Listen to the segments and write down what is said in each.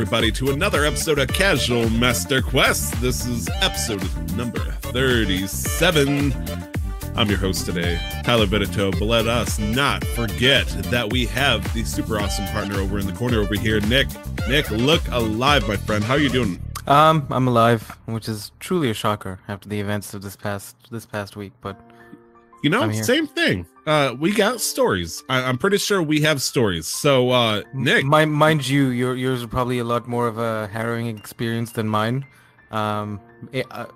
everybody, to another episode of Casual Master Quest. This is episode number 37. I'm your host today, Tyler Benito, but let us not forget that we have the super awesome partner over in the corner over here, Nick. Nick, look alive, my friend. How are you doing? I'm alive, which is truly a shocker after the events of this past week, but you know, same thing. We got stories. I'm pretty sure we have stories. So, Nick, mind you, yours are probably a lot more of a harrowing experience than mine.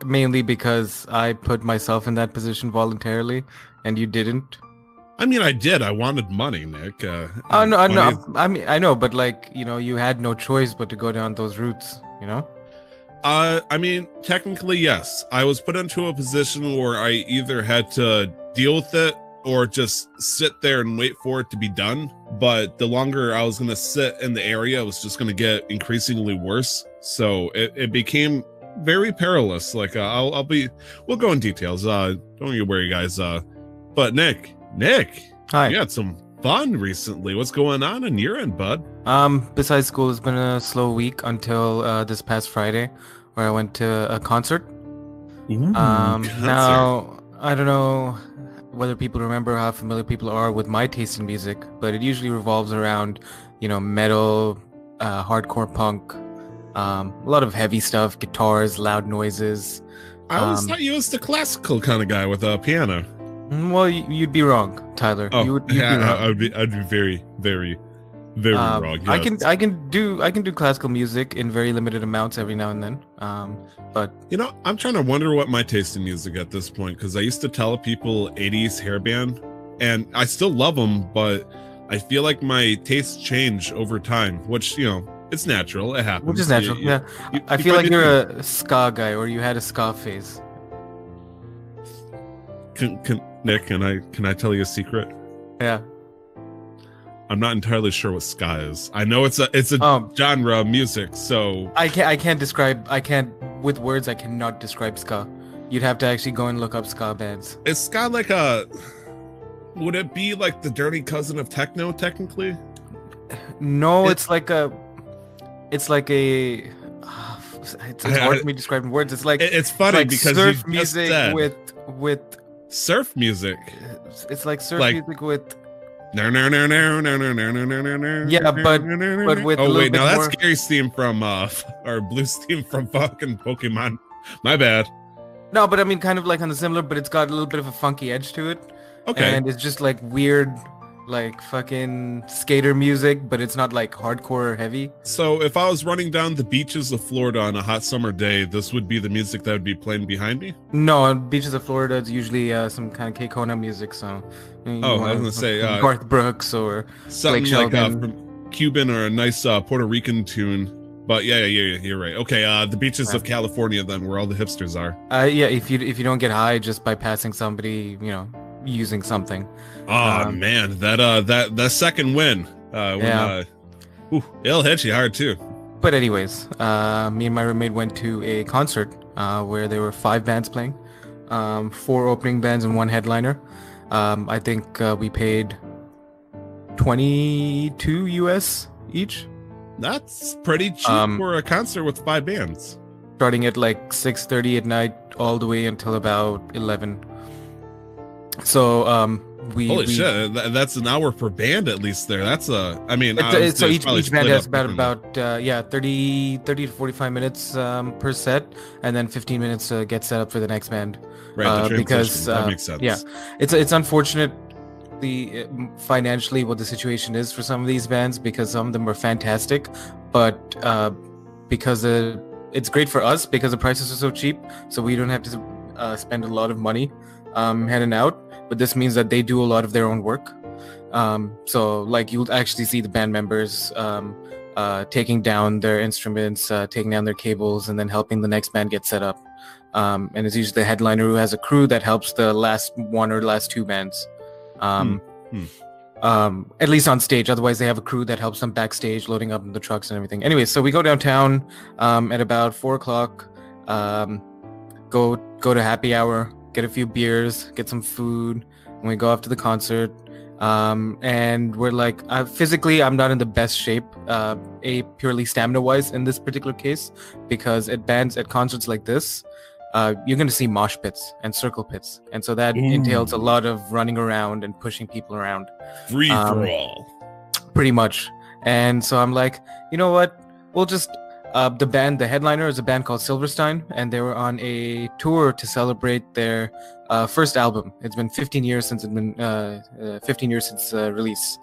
Mainly because I put myself in that position voluntarily, and you didn't. I mean, I did. I wanted money, Nick. No. I mean, I know, but like, you know, you had no choice but to go down those routes. You know. I mean, technically, yes. I was put into a position where I either had to deal with it or just sit there and wait for it to be done. But the longer I was going to sit in the area, it was just going to get increasingly worse. So it became very perilous. Like, we'll go in details. Don't you worry, guys. But Nick, hi. You had some fun recently. What's going on in your end, bud? Besides school, it's been a slow week until this past Friday, where I went to a concert. Concert. Now, I don't know whether people remember how familiar people are with my taste in music, but it usually revolves around, you know, metal, hardcore punk, a lot of heavy stuff, guitars, loud noises. I always thought you was the classical kind of guy with a piano. Well, you'd be wrong, Tyler. You'd be wrong. I'd be very, very, very wrong. Yes. I can do classical music in very limited amounts every now and then. But you know, I'm trying to wonder what my taste in music at this point, because I used to tell people 80s hair band, and I still love them, but I feel like my tastes change over time, which, you know, it's natural. It happens. Which is natural. I feel like you're a ska guy, or you had a ska phase. Nick, can I tell you a secret? Yeah. I'm not entirely sure what ska is. I know it's a genre of music, so I with words I cannot describe ska. You'd have to actually go and look up ska bands. Is ska like would it be like the dirty cousin of techno technically? No, it's hard for me to describe in words. It's like it's funny like because surf you music said with surf music. It's like surf like, music with yeah, but with now that's Gary's theme from or Blue's theme from fucking Pokemon. My bad. No, but I mean kind of like on the similar, but it's got a little bit of a funky edge to it. Okay. And it's just like weird, like fucking skater music, but it's not like hardcore or heavy. So if I was running down the beaches of Florida on a hot summer day, this would be the music that would be playing behind me? No, on beaches of Florida, it's usually some kind of K-Kona music, so... I was gonna say... Garth Brooks or something Blake like Shelton. from Cuban or a nice Puerto Rican tune. But yeah, you're right. Okay, the beaches of California then, where all the hipsters are. Yeah, if you don't get high just by passing somebody, you know, using something. Oh man, that second win, it'll hit you hard too. But anyways, me and my roommate went to a concert where there were 5 bands playing, 4 opening bands and 1 headliner. I think we paid $22 US each. That's pretty cheap for a concert with 5 bands. Starting at like 6:30 at night, all the way until about 11. So holy shit, that's an hour per band at least there. That's so each band has about 30 to 45 minutes per set, and then 15 minutes to get set up for the next band. Right, because that makes sense. Yeah, it's unfortunate financially what the situation is for some of these bands, because some of them are fantastic, but because it's great for us because the prices are so cheap, so we don't have to spend a lot of money heading out. But this means that they do a lot of their own work. So like you'll actually see the band members taking down their instruments, taking down their cables, and then helping the next band get set up. And it's usually the headliner who has a crew that helps the last 1 or last 2 bands. At least on stage. Otherwise they have a crew that helps them backstage, loading up the trucks and everything. Anyway, so we go downtown at about 4 o'clock, go to happy hour, get a few beers, get some food, and we go after the concert. And we're like, physically, I'm not in the best shape, purely stamina-wise in this particular case, because at concerts like this, you're going to see mosh pits and circle pits, and so that entails a lot of running around and pushing people around. Free for all. Pretty much. And so I'm like, you know what? We'll just the headliner is a band called Silverstein, and they were on a tour to celebrate their first album. It's been 15 years since release.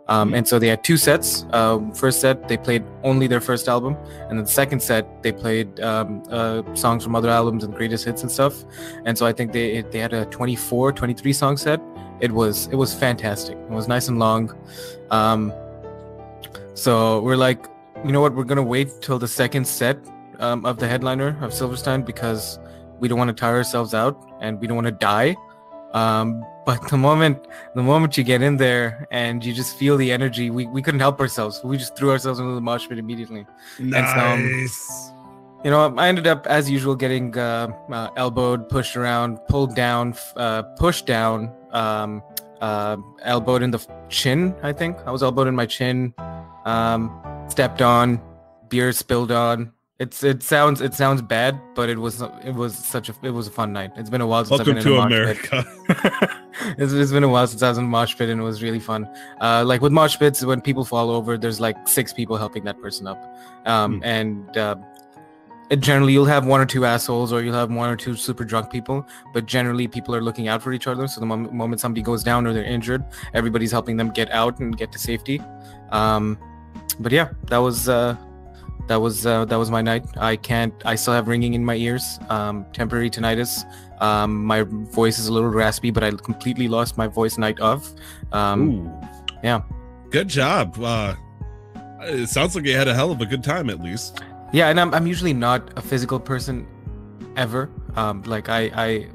And so they had two sets. First set, they played only their first album, and then the second set, they played songs from other albums and greatest hits and stuff. And so I think they had a 23 song set. It was fantastic. It was nice and long. So we're like, you know what? We're gonna wait till the second set of the headliner of Silverstein, because we don't want to tire ourselves out and we don't want to die. But the moment you get in there and you just feel the energy, we couldn't help ourselves. We just threw ourselves into the mosh pit immediately. Nice. And so, I ended up, as usual, getting elbowed, pushed around, pulled down, pushed down, elbowed in the chin. I think I was elbowed in my chin. Stepped on, beer spilled on. It sounds bad, but it was a fun night. It's been a while since I've been in a mosh America. pit. It's been a while since I was in a mosh pit, and it was really fun. Like with mosh pits, when people fall over, there's like 6 people helping that person up, and generally you'll have 1 or 2 assholes, or you'll have 1 or 2 super drunk people, but generally people are looking out for each other. So the moment somebody goes down or they're injured, everybody's helping them get out and get to safety. But yeah, that was my night. I still have ringing in my ears, temporary tinnitus. My voice is a little raspy, but I completely lost my voice night of. Yeah. Good job. It sounds like you had a hell of a good time, at least. Yeah, and I'm usually not a physical person ever. Like I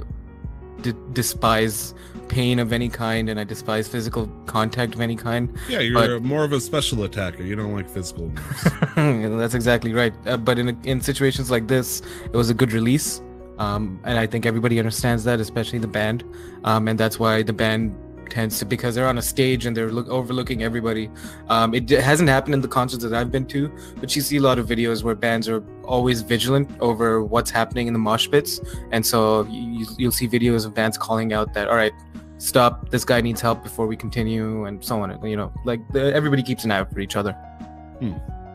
despise pain of any kind, and I despise physical contact of any kind. Yeah, you're more of a special attacker. You don't like physical moves. That's exactly right. But in situations like this, it was a good release, and I think everybody understands that, especially the band, and that's why the band tends to, because they're on a stage and they're overlooking everybody. It hasn't happened in the concerts that I've been to, but you see a lot of videos where bands are always vigilant over what's happening in the mosh pits, and so you'll see videos of bands calling out that, all right, stop, this guy needs help before we continue, and so on. You know, like everybody keeps an eye out for each other.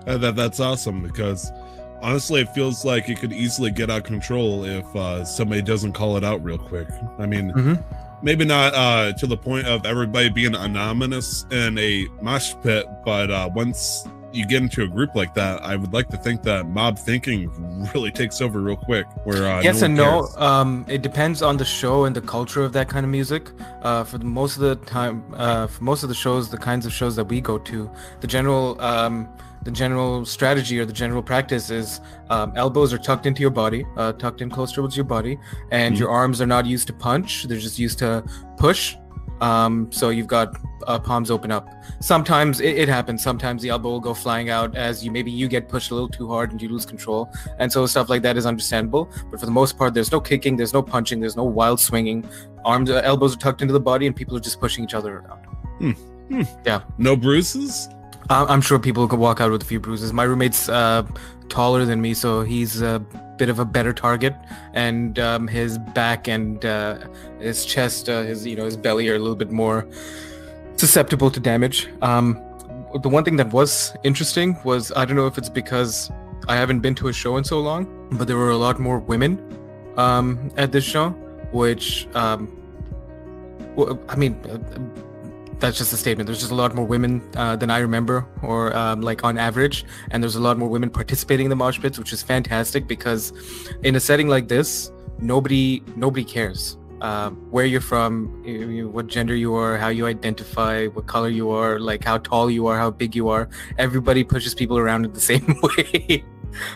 That's awesome, because honestly, it feels like it could easily get out of control if somebody doesn't call it out real quick. I mean, maybe not to the point of everybody being anonymous in a mosh pit, but once you get into a group like that, I would like to think that mob thinking really takes over real quick. Where yes and no. It depends on the show and the culture of that kind of music. For most of the time, for most of the shows, the kinds of shows that we go to, the general strategy or the general practice is elbows are tucked into your body, tucked in close towards your body, and your arms are not used to punch, they're just used to push. So you've got palms open up. Sometimes it happens. Sometimes the elbow will go flying out as maybe you get pushed a little too hard and you lose control. And so stuff like that is understandable. But for the most part, there's no kicking, there's no punching, there's no wild swinging. Elbows are tucked into the body and people are just pushing each other around. Yeah. No bruises? I'm sure people could walk out with a few bruises. My roommate's taller than me, so he's a bit of a better target, and his back and his chest, his belly are a little bit more susceptible to damage. The one thing that was interesting was, I don't know if it's because I haven't been to a show in so long, but there were a lot more women at this show, which that's just a statement. There's just a lot more women than I remember, or like on average, and there's a lot more women participating in the mosh pits, which is fantastic, because in a setting like this, nobody cares where you're from, what gender you are, how you identify, what color you are, like how tall you are, how big you are. Everybody pushes people around in the same way.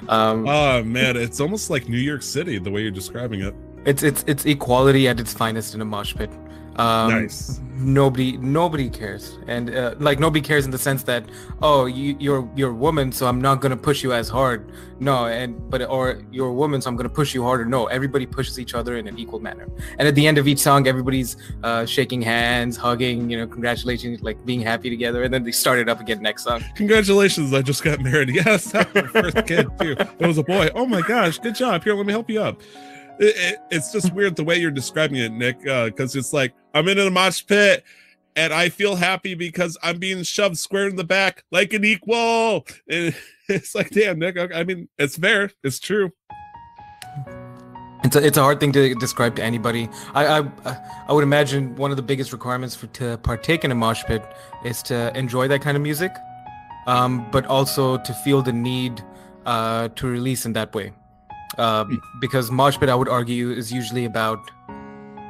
Oh man, it's almost like New York City the way you're describing it. It's equality at its finest in a mosh pit. Nice. Nobody cares, and like nobody cares in the sense that, oh, you're a woman, so I'm not gonna push you as hard. No, or you're a woman, so I'm gonna push you harder. No, everybody pushes each other in an equal manner. And at the end of each song, everybody's shaking hands, hugging, congratulations, like being happy together, and then they start it up again next song. Congratulations, I just got married. Yes, that was my first kid too. It was a boy. Oh my gosh, good job. Here, let me help you up. It's just weird the way you're describing it, Nick, because it's like I'm in a mosh pit and I feel happy because I'm being shoved square in the back like an equal. And it's like, damn, Nick. I mean, it's fair. It's true. It's a hard thing to describe to anybody. I would imagine one of the biggest requirements to partake in a mosh pit is to enjoy that kind of music, but also to feel the need to release in that way. Because mosh pit, I would argue, is usually about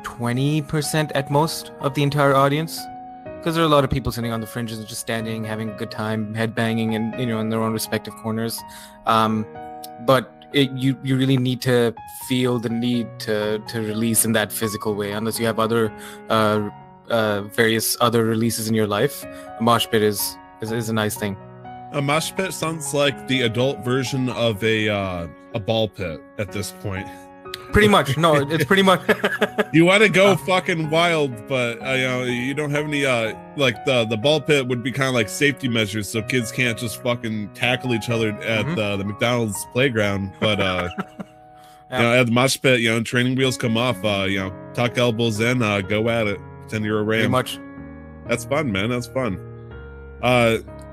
20% at most of the entire audience, because there are a lot of people sitting on the fringes and just standing, having a good time, headbanging, and in their own respective corners. But you really need to feel the need to release in that physical way, unless you have other various other releases in your life. A mosh pit is a nice thing. A mosh pit sounds like the adult version of a ball pit at this point. Pretty much. No, it's pretty much. You want to go fucking wild, but you don't have any like the ball pit would be kind of like safety measures, so kids can't just fucking tackle each other at the McDonald's playground. But at the mosh pit, training wheels come off. Tuck elbows in, go at it. Pretend you're a ram. Pretty much. That's fun, man. That's fun.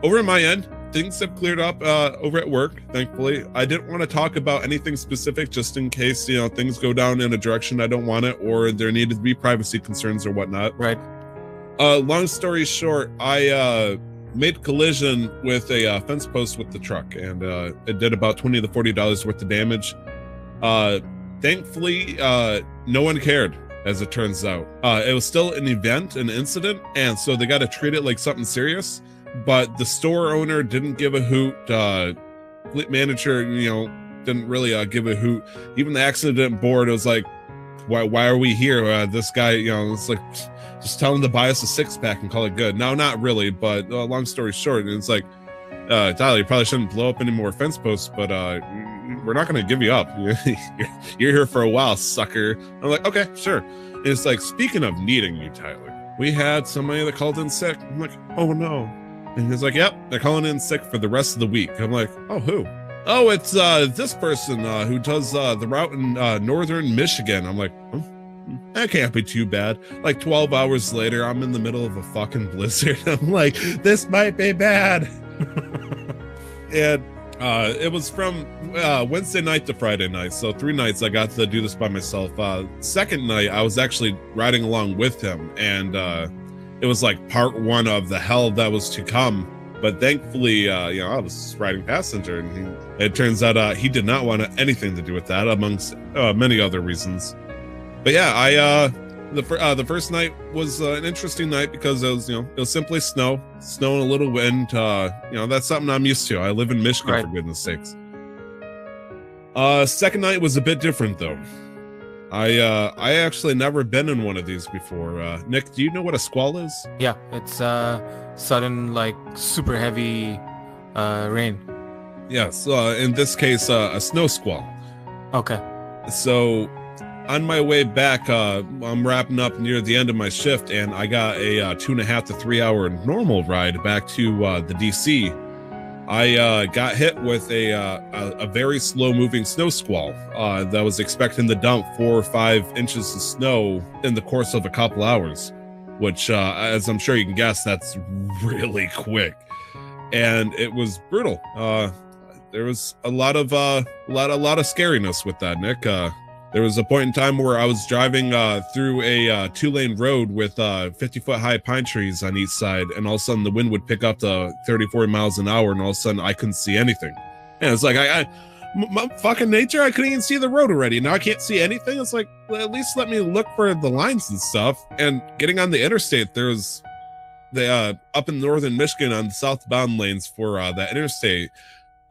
Over at my end, things have cleared up over at work, thankfully. I didn't want to talk about anything specific just in case, things go down in a direction I don't want it, or there needed to be privacy concerns or whatnot. Right. Long story short, I made collision with a fence post with the truck, and it did about $20 to $40 worth of damage. Thankfully, no one cared, as it turns out. It was still an event, an incident, and so they got to treat it like something serious. But the store owner didn't give a hoot. Fleet manager, didn't really give a hoot. Even the accident board, it was like, why are we here? This guy, it's like, just tell him to buy us a 6-pack and call it good. No, not really, but long story short, it's like, Tyler, you probably shouldn't blow up any more fence posts, but we're not going to give you up. You're here for a while, sucker. I'm like, okay, sure. And it's like, speaking of needing you, Tyler, we had somebody that called in sick. I'm like, oh no. And he's like, yep, they're calling in sick for the rest of the week. I'm like, oh, who? Oh, it's this person who does the route in northern Michigan. I'm like, that can't be too bad. Like 12 hours later, I'm in the middle of a fucking blizzard. I'm like, this might be bad. And it was from Wednesday night to Friday night. So 3 nights I got to do this by myself. Second night, I was actually riding along with him. And it was like part 1 of the hell that was to come. But thankfully, I was riding passenger, and it turns out he did not want anything to do with that, amongst many other reasons. But yeah, the first night was an interesting night because it was simply snow and a little wind. That's something I'm used to. I live in Michigan, right, for goodness sakes. Second night was a bit different though. I actually never been in one of these before. Nick, do you know what a squall is? Yeah, it's sudden, like, super heavy rain. Yes, in this case, a snow squall. Okay. So on my way back, I'm wrapping up near the end of my shift, and I got a 2.5 to 3 hour normal ride back to the DC. I got hit with a very slow-moving snow squall that was expecting to dump 4 or 5 inches of snow in the course of a couple hours, which, as I'm sure you can guess, that's really quick. And it was brutal. There was a lot of scariness with that, Nick. There was a point in time where I was driving through a 2-lane road with 50-foot high pine trees on each side, and all of a sudden the wind would pick up to 30, 40 miles an hour, and all of a sudden I couldn't see anything. And it's like, my fucking nature, I couldn't even see the road already. Now I can't see anything. It's like, well, at least let me look for the lines and stuff. And getting on the interstate, there's up in northern Michigan on the southbound lanes for that interstate.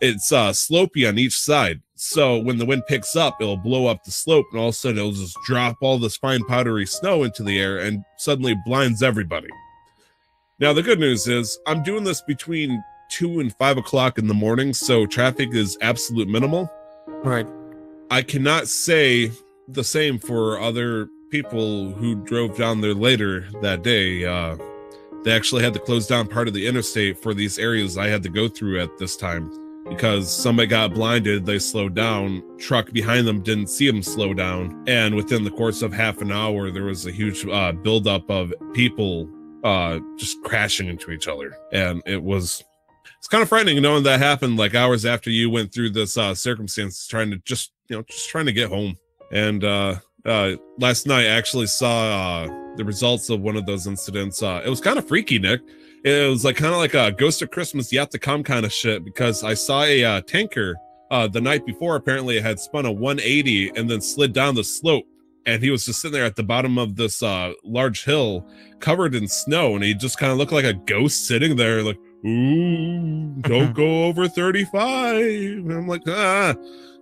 it's slopey on each side. So when the wind picks up, it'll blow up the slope, and all of a sudden it'll just drop all this fine powdery snow into the air and suddenly blinds everybody. Now, the good news is I'm doing this between 2 and 5 o'clock in the morning, so traffic is absolute minimal. Right. I cannot say the same for other people who drove down there later that day. They actually had to close down part of the interstate for these areas I had to go through at this time because somebody got blinded. They slowed down. Truck behind them didn't see them slow down. And within the course of half an hour, there was a huge buildup of people just crashing into each other. And it's kind of frightening knowing that happened like hours after you went through this circumstance, trying to just trying to get home. And last night I actually saw the results of one of those incidents. It was kind of freaky, Nick. It was like kind of like a Ghost of Christmas yet to come kind of shit, because I saw a tanker the night before. Apparently it had spun a 180 and then slid down the slope, and he was just sitting there at the bottom of this large hill covered in snow, and he just kind of looked like a ghost sitting there like, ooh, don't go over 35. And I'm like,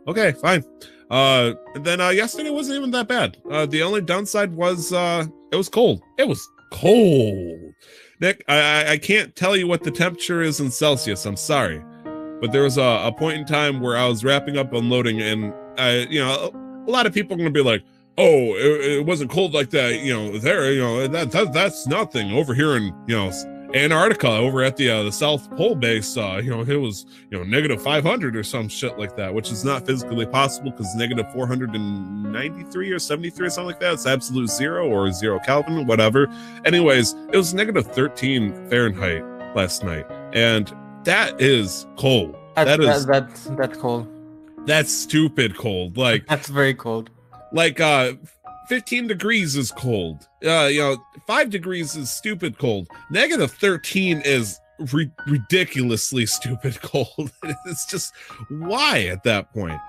okay, fine. And then yesterday wasn't even that bad. The only downside was it was cold. It was cold. Nick, I can't tell you what the temperature is in Celsius. I'm sorry. But there was a point in time where I was wrapping up unloading, and a lot of people are going to be like, oh, it wasn't cold like that, there, that's nothing. Over here in, Antarctica, over at the South Pole base, it was, negative 500 or some shit like that, which is not physically possible because negative 493 or 73 or something like that. It's absolute zero or 0 Kelvin, whatever. Anyways, it was negative 13 Fahrenheit last night, and that is cold. That's cold. That's stupid cold. Like that's very cold. Like 15 degrees is cold. 5 degrees is stupid cold. Negative 13 is ridiculously stupid cold. It's just, why at that point?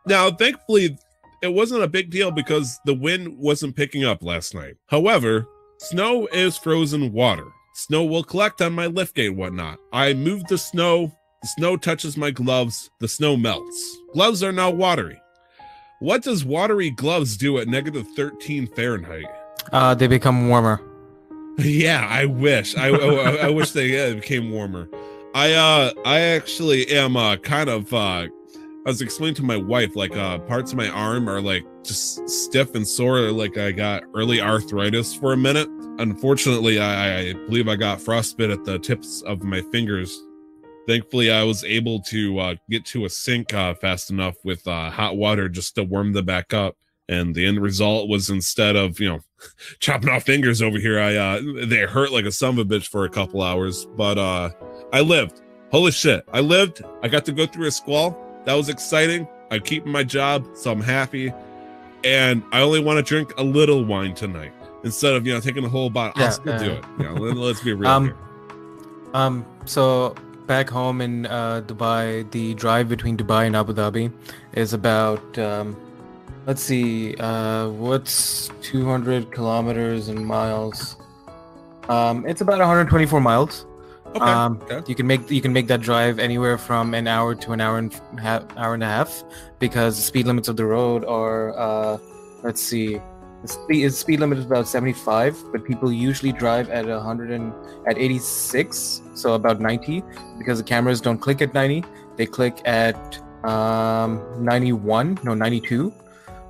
Now, thankfully, it wasn't a big deal because the wind wasn't picking up last night. However, snow is frozen water. Snow will collect on my liftgate and whatnot. I move the snow touches my gloves, the snow melts. Gloves are now watery. What does watery gloves do at negative 13 Fahrenheit? They become warmer. Yeah, I wish. I wish they became warmer. I actually am kind of. I was explaining to my wife, like parts of my arm are like just stiff and sore, like I got early arthritis for a minute. Unfortunately, I believe I got frostbite at the tips of my fingers. Thankfully, I was able to get to a sink fast enough with hot water just to warm them back up. And the end result was, instead of, chopping off fingers over here, they hurt like a son of a bitch for a couple hours. But I lived. Holy shit. I lived. I got to go through a squall. That was exciting. I'm keeping my job, so I'm happy. And I only want to drink a little wine tonight instead of, taking a whole bottle. I'll still do it. Let's be real here. So back home in Dubai, the drive between Dubai and Abu Dhabi is about, let's see, what's 200 kilometers in miles? It's about 124 miles. Okay. You can make that drive anywhere from an hour to an hour and a half, because the speed limits of the road are, let's see, the speed limit is about 75, but people usually drive at 86, so about 90, because the cameras don't click at 90, they click at 92.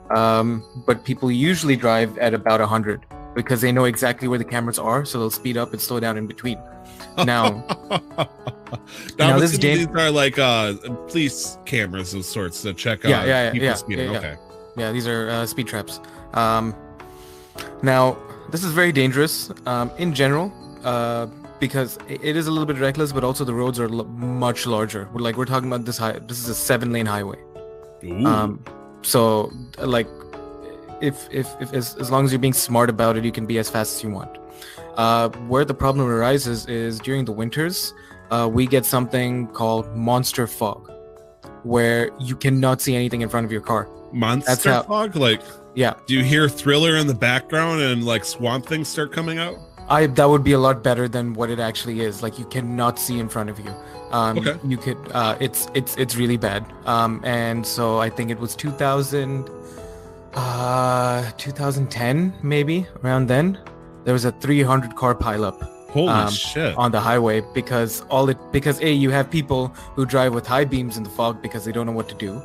But people usually drive at about 100 because they know exactly where the cameras are, so they'll speed up and slow down in between. Now, these are like police cameras of sorts that check people speeding. Okay. Yeah, these are speed traps. Now, this is very dangerous in general, because it is a little bit reckless, but also the roads are much larger. We're talking about this is a 7-lane highway. Ooh. So like, if as long as you're being smart about it, you can be as fast as you want. Where the problem arises is during the winters, we get something called monster fog, where you cannot see anything in front of your car. Monster fog? Like, yeah. Do you hear Thriller in the background and like Swamp Things start coming out? That would be a lot better than what it actually is. Like you cannot see in front of you. Okay. You could. It's really bad. And so I think it was 2010 maybe around then. There was a 300 car pileup. Holy shit. On the highway because you have people who drive with high beams in the fog because they don't know what to do.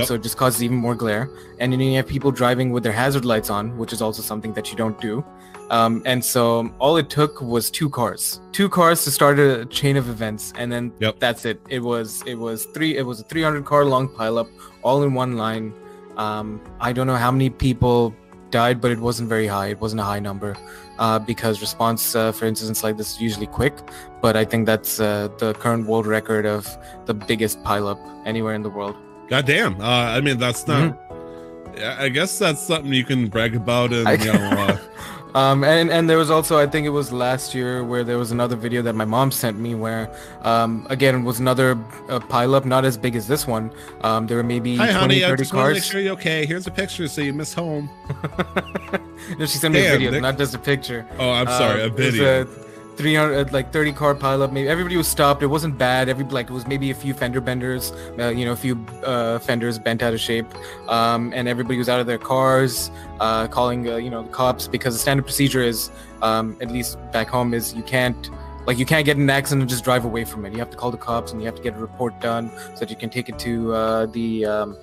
So it just causes even more glare. And then you have people driving with their hazard lights on, which is also something that you don't do. And so all it took was two cars to start a chain of events, and then that's it. It was a 300 car long pileup, all in one line. I don't know how many people died, but it wasn't very high. It wasn't a high number, because response for incidents like this is usually quick. But I think that's the current world record of the biggest pileup anywhere in the world. God damn. I mean, that's not. I guess that's something you can brag about, and and there was also, I think it was last year, where there was another video that my mom sent me where, again, it was another pileup, not as big as this one. There were maybe 20, honey, 30 I just cars. want to make sure you're okay. Here's a picture so you miss home. No, she sent me a video, not just a picture. Oh, I'm sorry, a video. It was 30 car pileup. Maybe everybody was stopped. It wasn't bad. It was maybe a few fender benders, a few fenders bent out of shape, and everybody was out of their cars, calling the cops, because the standard procedure is, at least back home, is you can't get in an accident and just drive away from it. You have to call the cops and you have to get a report done so that you can take it to the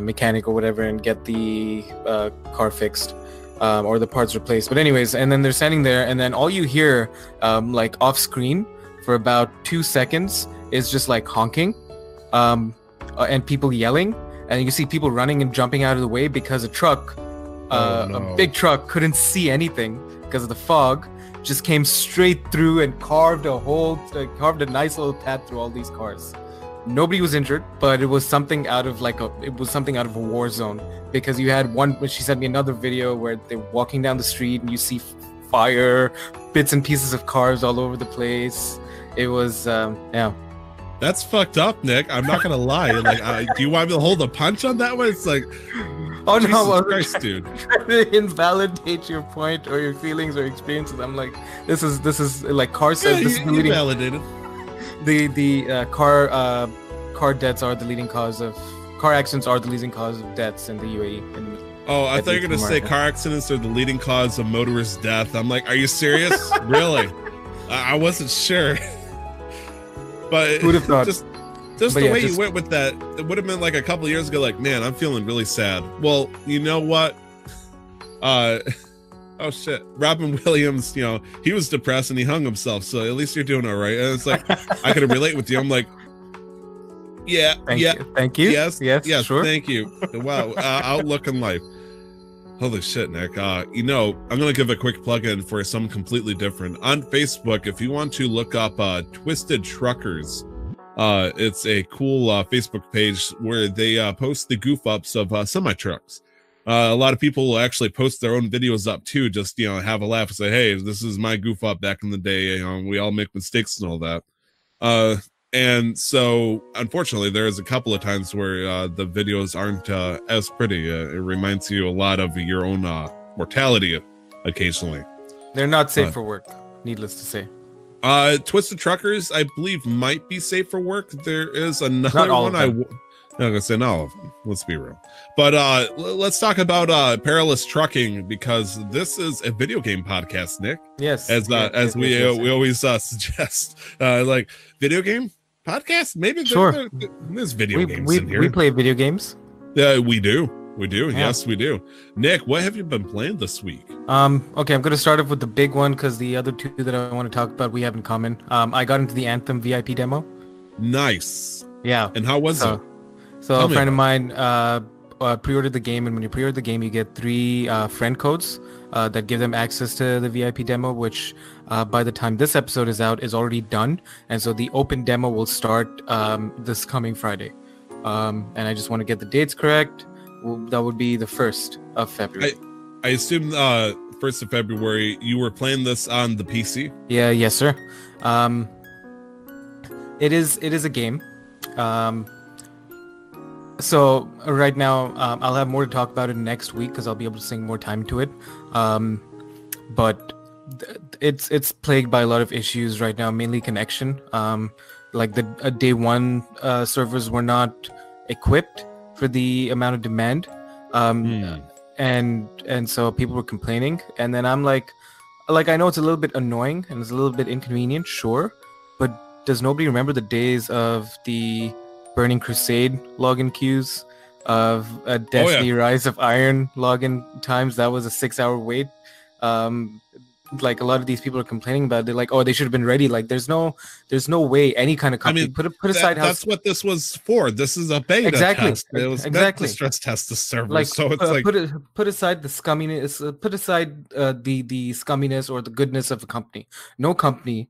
mechanic or whatever and get the car fixed. Or the parts replaced. But anyways, and then they're standing there, and then all you hear, like off screen for about 2 seconds, is just like honking, and people yelling, and you see people running and jumping out of the way because a big truck couldn't see anything because of the fog, just came straight through and carved a nice little path through all these cars. Nobody was injured, but it was something out of a war zone, because you had one. She sent me another video where they're walking down the street and you see fire, bits and pieces of cars all over the place. It was That's fucked up, Nick. I'm not gonna lie. Like, do you want me to hold a punch on that one? It's like, oh Jesus no, Christ, dude. To invalidate your point or your feelings or experiences. I'm like, this is like car says. This is the leading. Validated. The car deaths are the leading cause of car accidents are the leading cause of deaths in the UAE. I thought you were gonna say car accidents are the leading cause of motorist death. I'm like, are you serious? Really? I wasn't sure. But who'd have thought? Just the way you went with that, it would have been like a couple of years ago. Like, man, I'm feeling really sad. Well, you know what? Oh shit, Robin Williams, he was depressed and he hung himself, so at least you're doing all right. And it's like, I could relate with you. I'm like, thank you. Yes, sure. Thank you. Wow, outlook in life. Holy shit, Nick. I'm gonna give a quick plug-in for something completely different. On Facebook, if you want to look up Twisted Truckers, it's a cool Facebook page where they post the goof ups of semi-trucks. A lot of people will actually post their own videos up too, just have a laugh and say, hey, this is my goof up back in the day. We all make mistakes and all that. And so unfortunately there is a couple of times where the videos aren't as pretty. It reminds you a lot of your own mortality occasionally. They're not safe for work, needless to say. Twisted Truckers, I believe, might be safe for work. There is another one I'm gonna say no, let's be real. But let's talk about perilous trucking, because this is a video game podcast, Nick. Yes. As we always suggest, like video game podcast. Maybe sure. There's video games in here. We play video games. We do. Yeah. Yes, we do. Nick, what have you been playing this week? Okay, I'm gonna start off with the big one, because the other two that I want to talk about we have in common. I got into the Anthem VIP demo. Nice. Yeah. And how was it? So a friend of mine pre-ordered the game, and when you pre-order the game, you get 3 friend codes that give them access to the VIP demo, which by the time this episode is out is already done. And so the open demo will start this coming Friday. And I just want to get the dates correct. That would be the 1st of February. I assume 1st of February. You were playing this on the PC? Yeah, yes, sir. It is a game. So right now, I'll have more to talk about it next week, because I'll be able to sink more time to it. But it's plagued by a lot of issues right now, mainly connection. Like the day one servers were not equipped for the amount of demand, and so people were complaining. And then I'm like I know it's a little bit annoying and it's a little bit inconvenient, sure, but does nobody remember the days of the Burning Crusade login queues, of Destiny Rise of Iron login times? That was a 6-hour wait. Like a lot of these people are complaining about it. They're like, oh, they should have been ready. Like there's no way any kind of company put aside how that's what this was for. This is a beta test. It was meant to stress test the server. Like, so it's put aside the scumminess, put aside the scumminess or the goodness of a company. No company,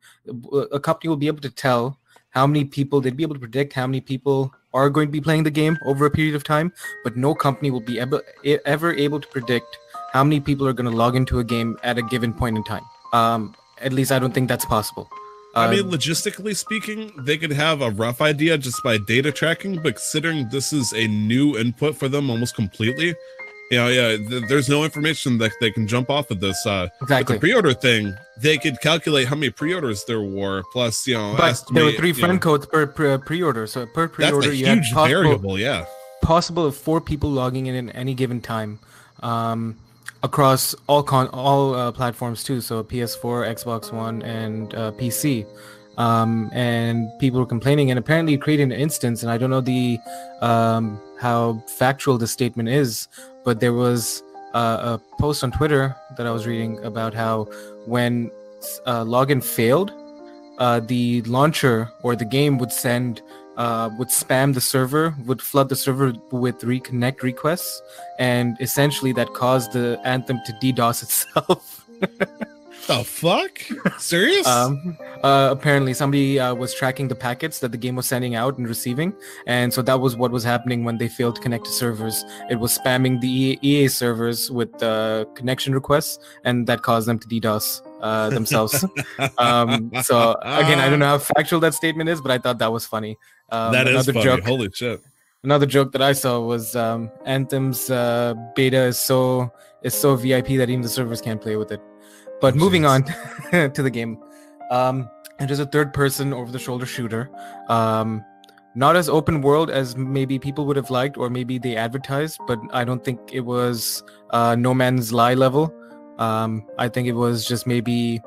a company will be able to tell how many people, they'd be able to predict how many people are going to be playing the game over a period of time, but no company will be ever able to predict how many people are going to log into a game at a given point in time. At least I don't think that's possible. I mean, logistically speaking, they could have a rough idea just by data tracking, but considering this is a new input for them almost completely, there's no information that they can jump off of this. Exactly. The pre-order thing, they could calculate how many pre-orders there were, plus, but there were 3 friend codes per pre-order, so per pre-order that's a huge variable, possible of 4 people logging in at any given time. Across all platforms too, so PS4, Xbox One, and PC, and people were complaining, and apparently it created an instance, and I don't know how factual the statement is, but there was a post on Twitter that I was reading about how when login failed, the launcher or the game would spam the server, would flood the server with reconnect requests, and essentially that caused the Anthem to DDoS itself. The fuck? Serious? Apparently somebody was tracking the packets that the game was sending out and receiving, and so that was what was happening when they failed to connect to servers. It was spamming the EA servers with connection requests, and that caused them to DDoS themselves. So again, I don't know how factual that statement is, but I thought that was funny. That is funny. Joke, holy shit. Another joke that I saw was Anthem's beta is so VIP that even the servers can't play with it. But moving on to the game, it is a third-person over-the-shoulder shooter. Not as open world as maybe people would have liked, or maybe they advertised, but I don't think it was No Man's Lie level. I think it was just maybe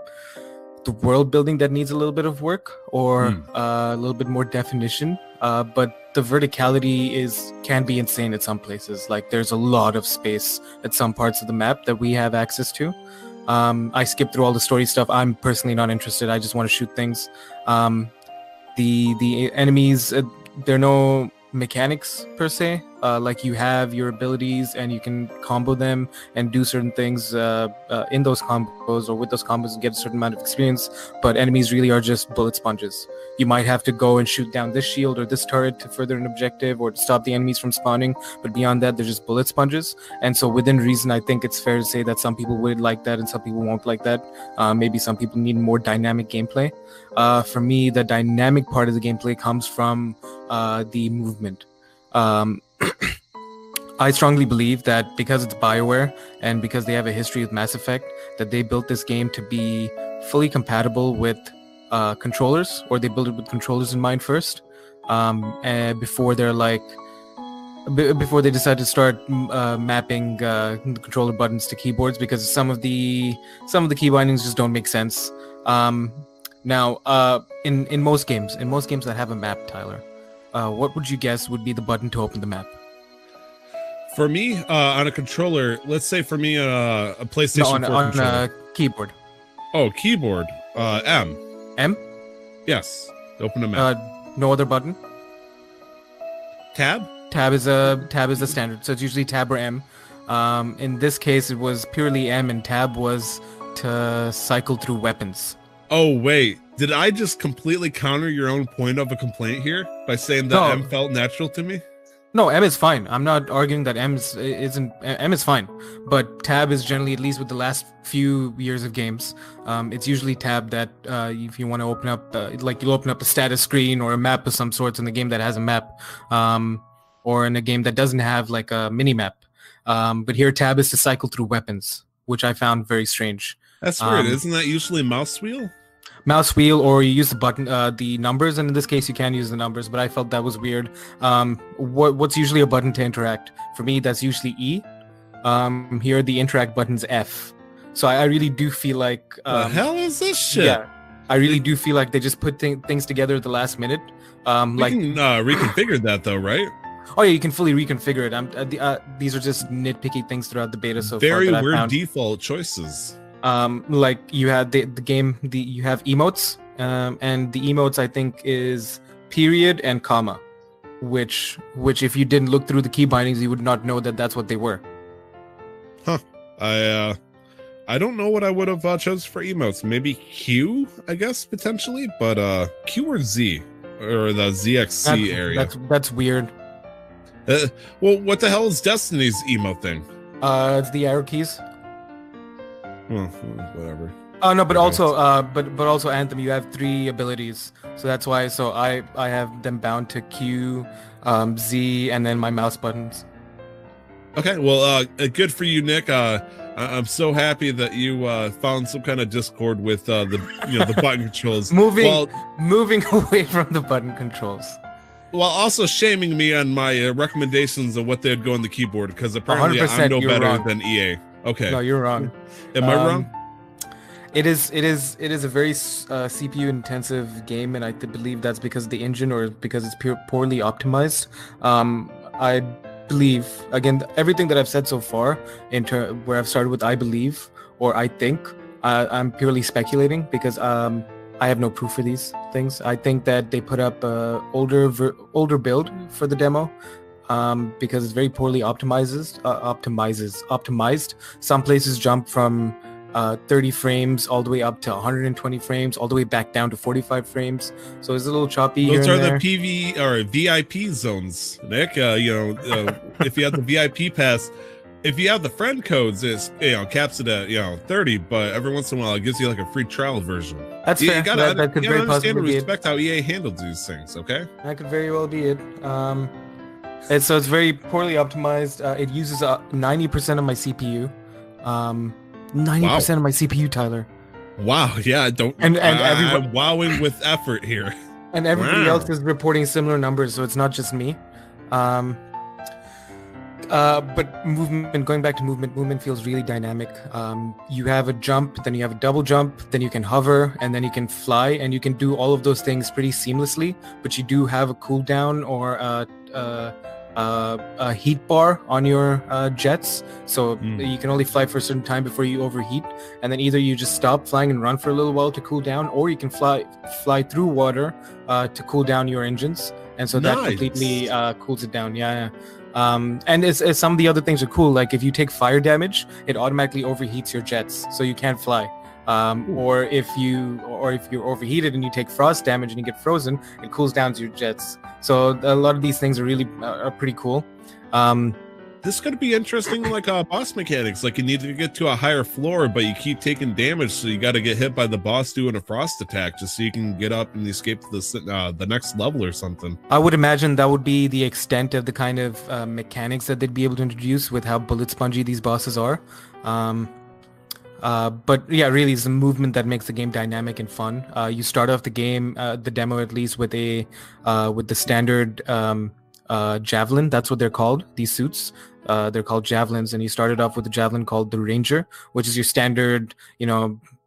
the world building that needs a little bit of work, or a little bit more definition. But the verticality can be insane at some places. Like there's a lot of space at some parts of the map that we have access to. I skipped through all the story stuff. I'm personally not interested. I just want to shoot things. The enemies, there are no mechanics per se. Like you have your abilities and you can combo them and do certain things in those combos or with those combos and get a certain amount of experience. But enemies really are just bullet sponges. You might have to go and shoot down this shield or this turret to further an objective or to stop the enemies from spawning. But beyond that, they're just bullet sponges. And so within reason, I think it's fair to say that some people would like that and some people won't like that. Maybe some people need more dynamic gameplay. For me, the dynamic part of the gameplay comes from the movement. I strongly believe that because it's BioWare and because they have a history with Mass Effect, that they built this game to be fully compatible with controllers, or they built it with controllers in mind first, and before they decide to start mapping the controller buttons to keyboards, because some of the key bindings just don't make sense. Now, in most games that have a map, Tyler, what would you guess would be the button to open the map? For me, on a controller, let's say for me, a PlayStation 4 on controller. a keyboard. Oh, keyboard. M. M? Yes. Open the map. No other button? Tab? Tab is a standard, so it's usually tab or M. In this case, it was purely M, and tab was to cycle through weapons. Oh, wait. Did I just completely counter your own point of a complaint here by saying that M felt natural to me? No, M is fine. I'm not arguing that M is fine, but tab is generally, at least with the last few years of games, it's usually tab that if you want to open up, like you'll open up a status screen or a map of some sorts in the game that has a map, or in a game that doesn't have like a mini map. But here tab is to cycle through weapons, which I found very strange. That's weird. Isn't that usually mouse wheel? Mouse wheel, or you use the button, the numbers, and in this case you can use the numbers, but I felt that was weird. What's usually a button to interact? For me, that's usually E. Here the interact button's F. So I really do feel like the hell is this shit? Yeah, I really do feel like they just put things together at the last minute. Like you can reconfigure that though, right? Oh yeah, you can fully reconfigure it. These are just nitpicky things throughout the beta so Very far. weird default choices. Like you had the game, you have emotes, and the emotes I think is period and comma, which if you didn't look through the key bindings, you would not know that that's what they were. Huh. I don't know what I would have chose for emotes. Maybe Q, I guess, potentially, but Q or Z, or the ZXC area. That's weird. Well, what the hell is Destiny's emote thing? It's the arrow keys. Well, whatever. Oh no, but also, but also Anthem, you have 3 abilities, so that's why. So I have them bound to Q, Z, and then my mouse buttons. Okay, well, good for you, Nick. I'm so happy that you found some kind of discord with the the button controls. Moving away from the button controls. While also shaming me on my recommendations of what they'd go on the keyboard, because apparently I'm no better wrong. than EA. Okay. No, you're wrong. Am I wrong? It is a very CPU intensive game, and I believe that's because of the engine or because it's poorly optimized. I believe, again, everything that I've said so far, where I've started with I believe or I think, I'm purely speculating because I have no proof for these things. I think that they put up older build for the demo because it's very poorly optimized. Some places jump from 30 frames all the way up to 120 frames, all the way back down to 45 frames. So it's a little choppy. Those here are and the PV or VIP zones, Nick. If you have the VIP pass, if you have the friend codes, it's caps it at 30, but every once in a while it gives you like a free trial version. That's fair. You gotta, that could very understand possibly and be respect how EA handles these things. Okay. That could very well be it. And so it's very poorly optimized. It uses 90% of my CPU. 90% of my CPU, Tyler. Wow. Yeah. And I'm wowing with effort here. And everybody else is reporting similar numbers, so it's not just me. But going back to movement feels really dynamic. You have a jump, then you have a double jump, then you can hover, and then you can fly, and you can do all of those things pretty seamlessly. But you do have a cooldown or a heat bar on your jets, so you can only fly for a certain time before you overheat, and then either you just stop flying and run for a little while to cool down, or you can fly through water to cool down your engines, and so that completely cools it down. And it's some of the other things are cool, like if you take fire damage, it automatically overheats your jets, so you can't fly. Or if you're overheated and you take frost damage and you get frozen, it cools down to your jets. So a lot of these things are really pretty cool. This could be interesting, like boss mechanics. Like you need to get to a higher floor, but you keep taking damage, so you got to get hit by the boss doing a frost attack just so you can get up and escape to the next level or something. I would imagine that would be the extent of the kind of mechanics that they'd be able to introduce with how bullet spongy these bosses are. But yeah, really, it's the movement that makes the game dynamic and fun. You start off the game, the demo at least, with the standard javelin. That's what they're called. These suits, they're called javelins, and you started off with a javelin called the Ranger, which is your standard,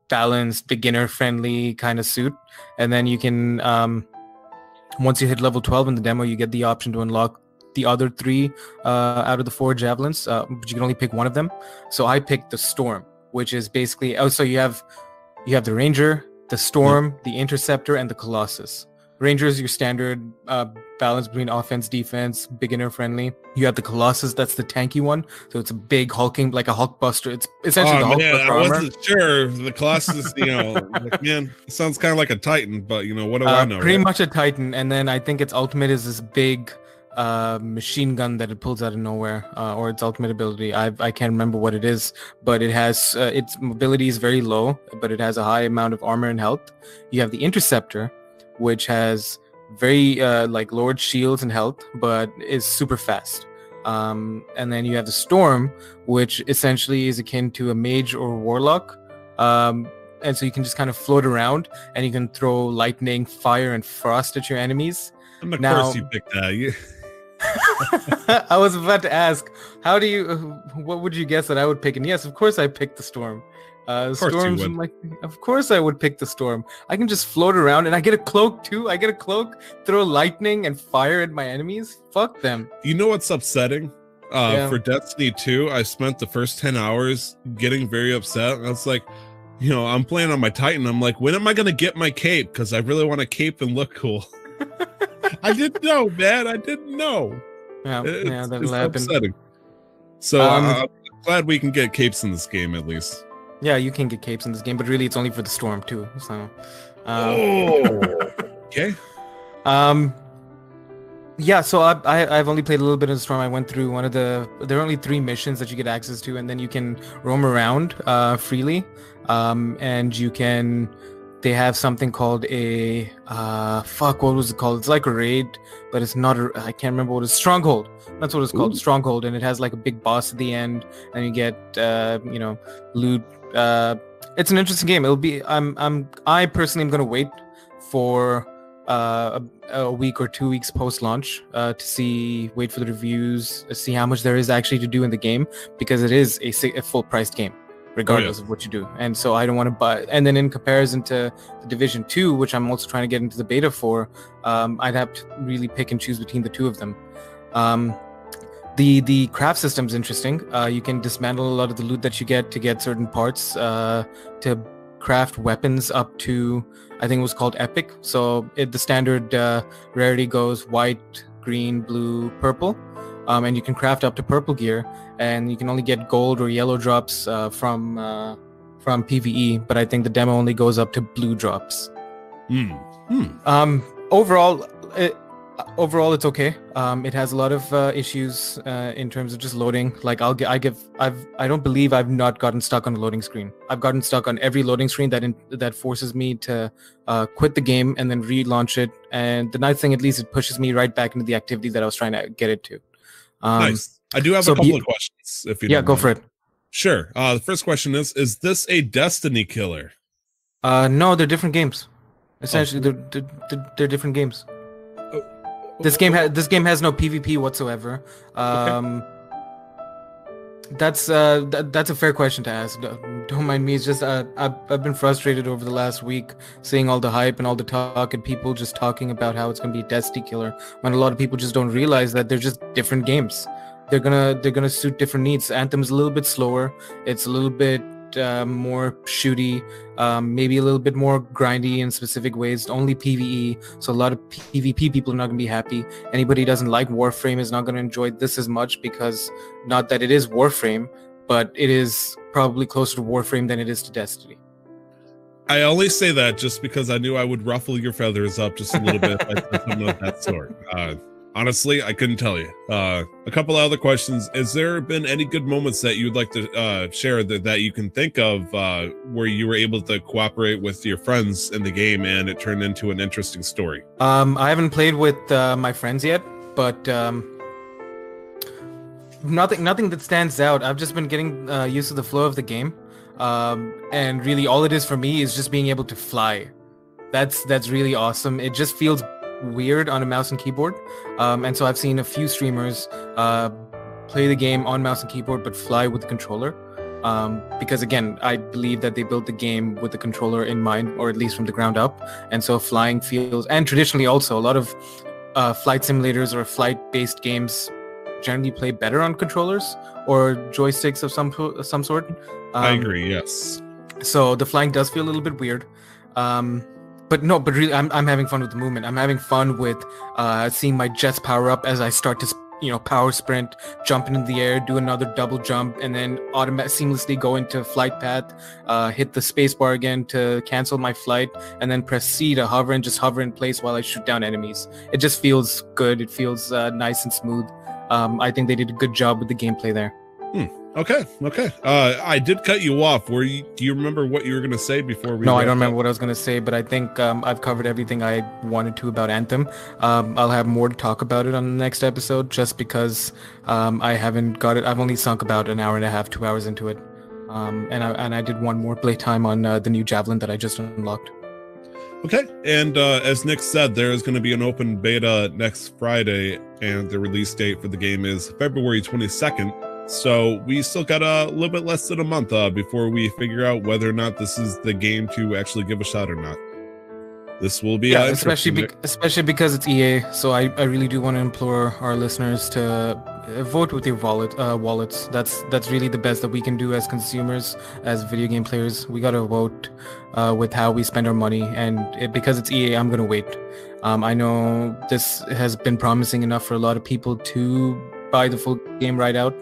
balanced, beginner-friendly kind of suit. And then you can, once you hit level 12 in the demo, you get the option to unlock the other 3 out of the 4 javelins, but you can only pick one of them. So I picked the Storm, which is basically, so you have the Ranger, the Storm, the Interceptor, and the Colossus. Ranger is your standard balance between offense, defense, beginner friendly. You have the Colossus, that's the tanky one. So it's a big hulking, like a Hulkbuster. It's essentially the Hulkbuster armor. I wasn't sure. The Colossus, like, man, it sounds kind of like a Titan, but what do I know? Pretty much a Titan. And then I think its ultimate is this big machine gun that it pulls out of nowhere, or its ultimate ability. I can't remember what it is, but it has its mobility is very low, but it has a high amount of armor and health. You have the Interceptor, which has very lowered shields and health, but is super fast. And then you have the Storm, which essentially is akin to a mage or warlock, And so you can just kind of float around, and you can throw lightning, fire, and frost at your enemies. And of course you picked that. I was about to ask, what would you guess that I would pick? And yes, of course I picked the storm. Storms, of course I would pick the storm. I can just float around, and I get a cloak too. I get a cloak, throw lightning and fire at my enemies. Fuck them. You know what's upsetting? For Destiny 2, I spent the first 10 hours getting very upset. I was like, I'm playing on my Titan. I'm like, when am I going to get my cape? Because I really want a cape and look cool. I didn't know, man. I didn't know. That'll happen. Upsetting. So I'm glad we can get capes in this game, at least. Yeah, you can get capes in this game, but really it's only for the storm, too. So. Okay. Yeah, so I've only played a little bit of the storm. I went through there are only 3 missions that you get access to, and then you can roam around freely. And they have something called what was it called? It's like a raid, but it's not I can't remember what it's Stronghold. That's what it's called, Stronghold, and it has like a big boss at the end, and you get loot. It's an interesting game. I personally am gonna wait for a week or 2 weeks post-launch to wait for the reviews, see how much there is actually to do in the game, because it is a full-priced game regardless of what you do. And so I don't want to buy. And then in comparison to the Division 2, which I'm also trying to get into the beta for, I'd have to really pick and choose between the two of them. The craft system's interesting. You can dismantle a lot of the loot that you get to get certain parts to craft weapons up to, I think it was called Epic. So the standard rarity goes white, green, blue, purple. And you can craft up to purple gear, and you can only get gold or yellow drops from PvE, but I think the demo only goes up to blue drops. Overall, it's okay. It has a lot of issues in terms of just loading. Like I don't believe I've not gotten stuck on a loading screen. I've gotten stuck on every loading screen that forces me to quit the game and then relaunch it. And the nice thing, at least, it pushes me right back into the activity that I was trying to get it to. Nice. I do have a couple of questions. If you go for it. Sure. The first question is this a Destiny killer? No, they're different games. Essentially, they're different games. This game has no PvP whatsoever. That's a fair question to ask. Don't mind me. It's just I've been frustrated over the last week seeing all the hype and all the talk and people just talking about how it's gonna be a Destiny killer, when a lot of people just don't realize that they're just different games. They're gonna suit different needs. Anthem's a little bit slower. It's a little bit more shooty, maybe a little bit more grindy in specific ways, only PvE, so a lot of PvP people are not going to be happy. Anybody who doesn't like Warframe is not going to enjoy this as much, because not that it is Warframe, but it is probably closer to Warframe than it is to Destiny. I only say that just because I knew I would ruffle your feathers up just a little bit if I said something of that sort. Honestly, I couldn't tell you. A couple of other questions. Has there been any good moments that you'd like to share that you can think of where you were able to cooperate with your friends in the game and it turned into an interesting story? I haven't played with my friends yet, but nothing that stands out. I've just been getting used to the flow of the game. And really all it is for me is just being able to fly. That's really awesome. It just feels weird on a mouse and keyboard, and so I've seen a few streamers play the game on mouse and keyboard but fly with the controller, because again, I believe that they built the game with the controller in mind, or at least from the ground up, and so flying feels, and traditionally also a lot of flight simulators or flight based games generally play better on controllers or joysticks of some sort. I agree, yes. So the flying does feel a little bit weird. But really, I'm having fun with the movement. I'm having fun with seeing my jets power up as I start to, power sprint, jump into the air, do another double jump, and then seamlessly go into flight path, hit the space bar again to cancel my flight, and then press C to hover and just hover in place while I shoot down enemies. It just feels good. It feels nice and smooth. I think they did a good job with the gameplay there. Okay. I did cut you off. Do you remember what you were going to say before we... No, I don't remember what I was going to say, but I think I've covered everything I wanted to about Anthem. I'll have more to talk about it on the next episode, just because I haven't got it. I've only sunk about an hour and a half, 2 hours into it. and I did one more playtime on the new Javelin that I just unlocked. Okay, and as Nick said, there is going to be an open beta next Friday, and the release date for the game is February 22nd. So we still got a little bit less than a month before we figure out whether or not this is the game to actually give a shot or not. This will be especially because it's EA. So I really do want to implore our listeners to vote with your wallets. That's really the best that we can do as consumers, as video game players. We gotta vote with how we spend our money, and because it's EA, I'm gonna wait. I know this has been promising enough for a lot of people to buy the full game right out,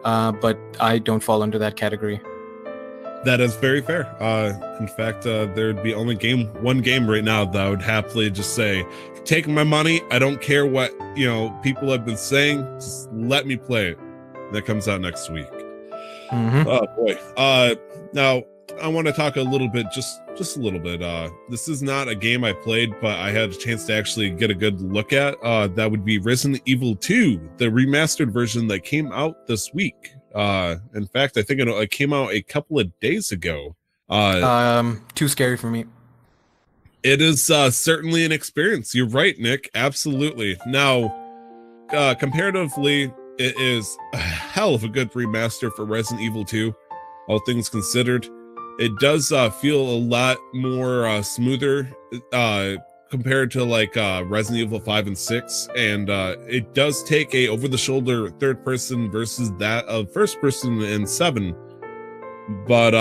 but I don't fall under that category. That is very fair. In fact, there'd be only one game right now that I would happily just say, take my money. I don't care what people have been saying. Just let me play it. That comes out next week. Mm-hmm. Oh boy. Now I want to talk a little bit, just a little bit. This is not a game I played, but I had a chance to actually get a good look at. That would be Resident Evil 2, the remastered version that came out this week. In fact, I think it came out a couple of days ago. Too scary for me. It is certainly an experience. You're right, Nick. Absolutely. Now, comparatively, it is a hell of a good remaster for Resident Evil 2, all things considered. It does feel a lot more smoother compared to like Resident Evil 5 and 6, and it does take a over-the-shoulder third person versus that of first person in 7, but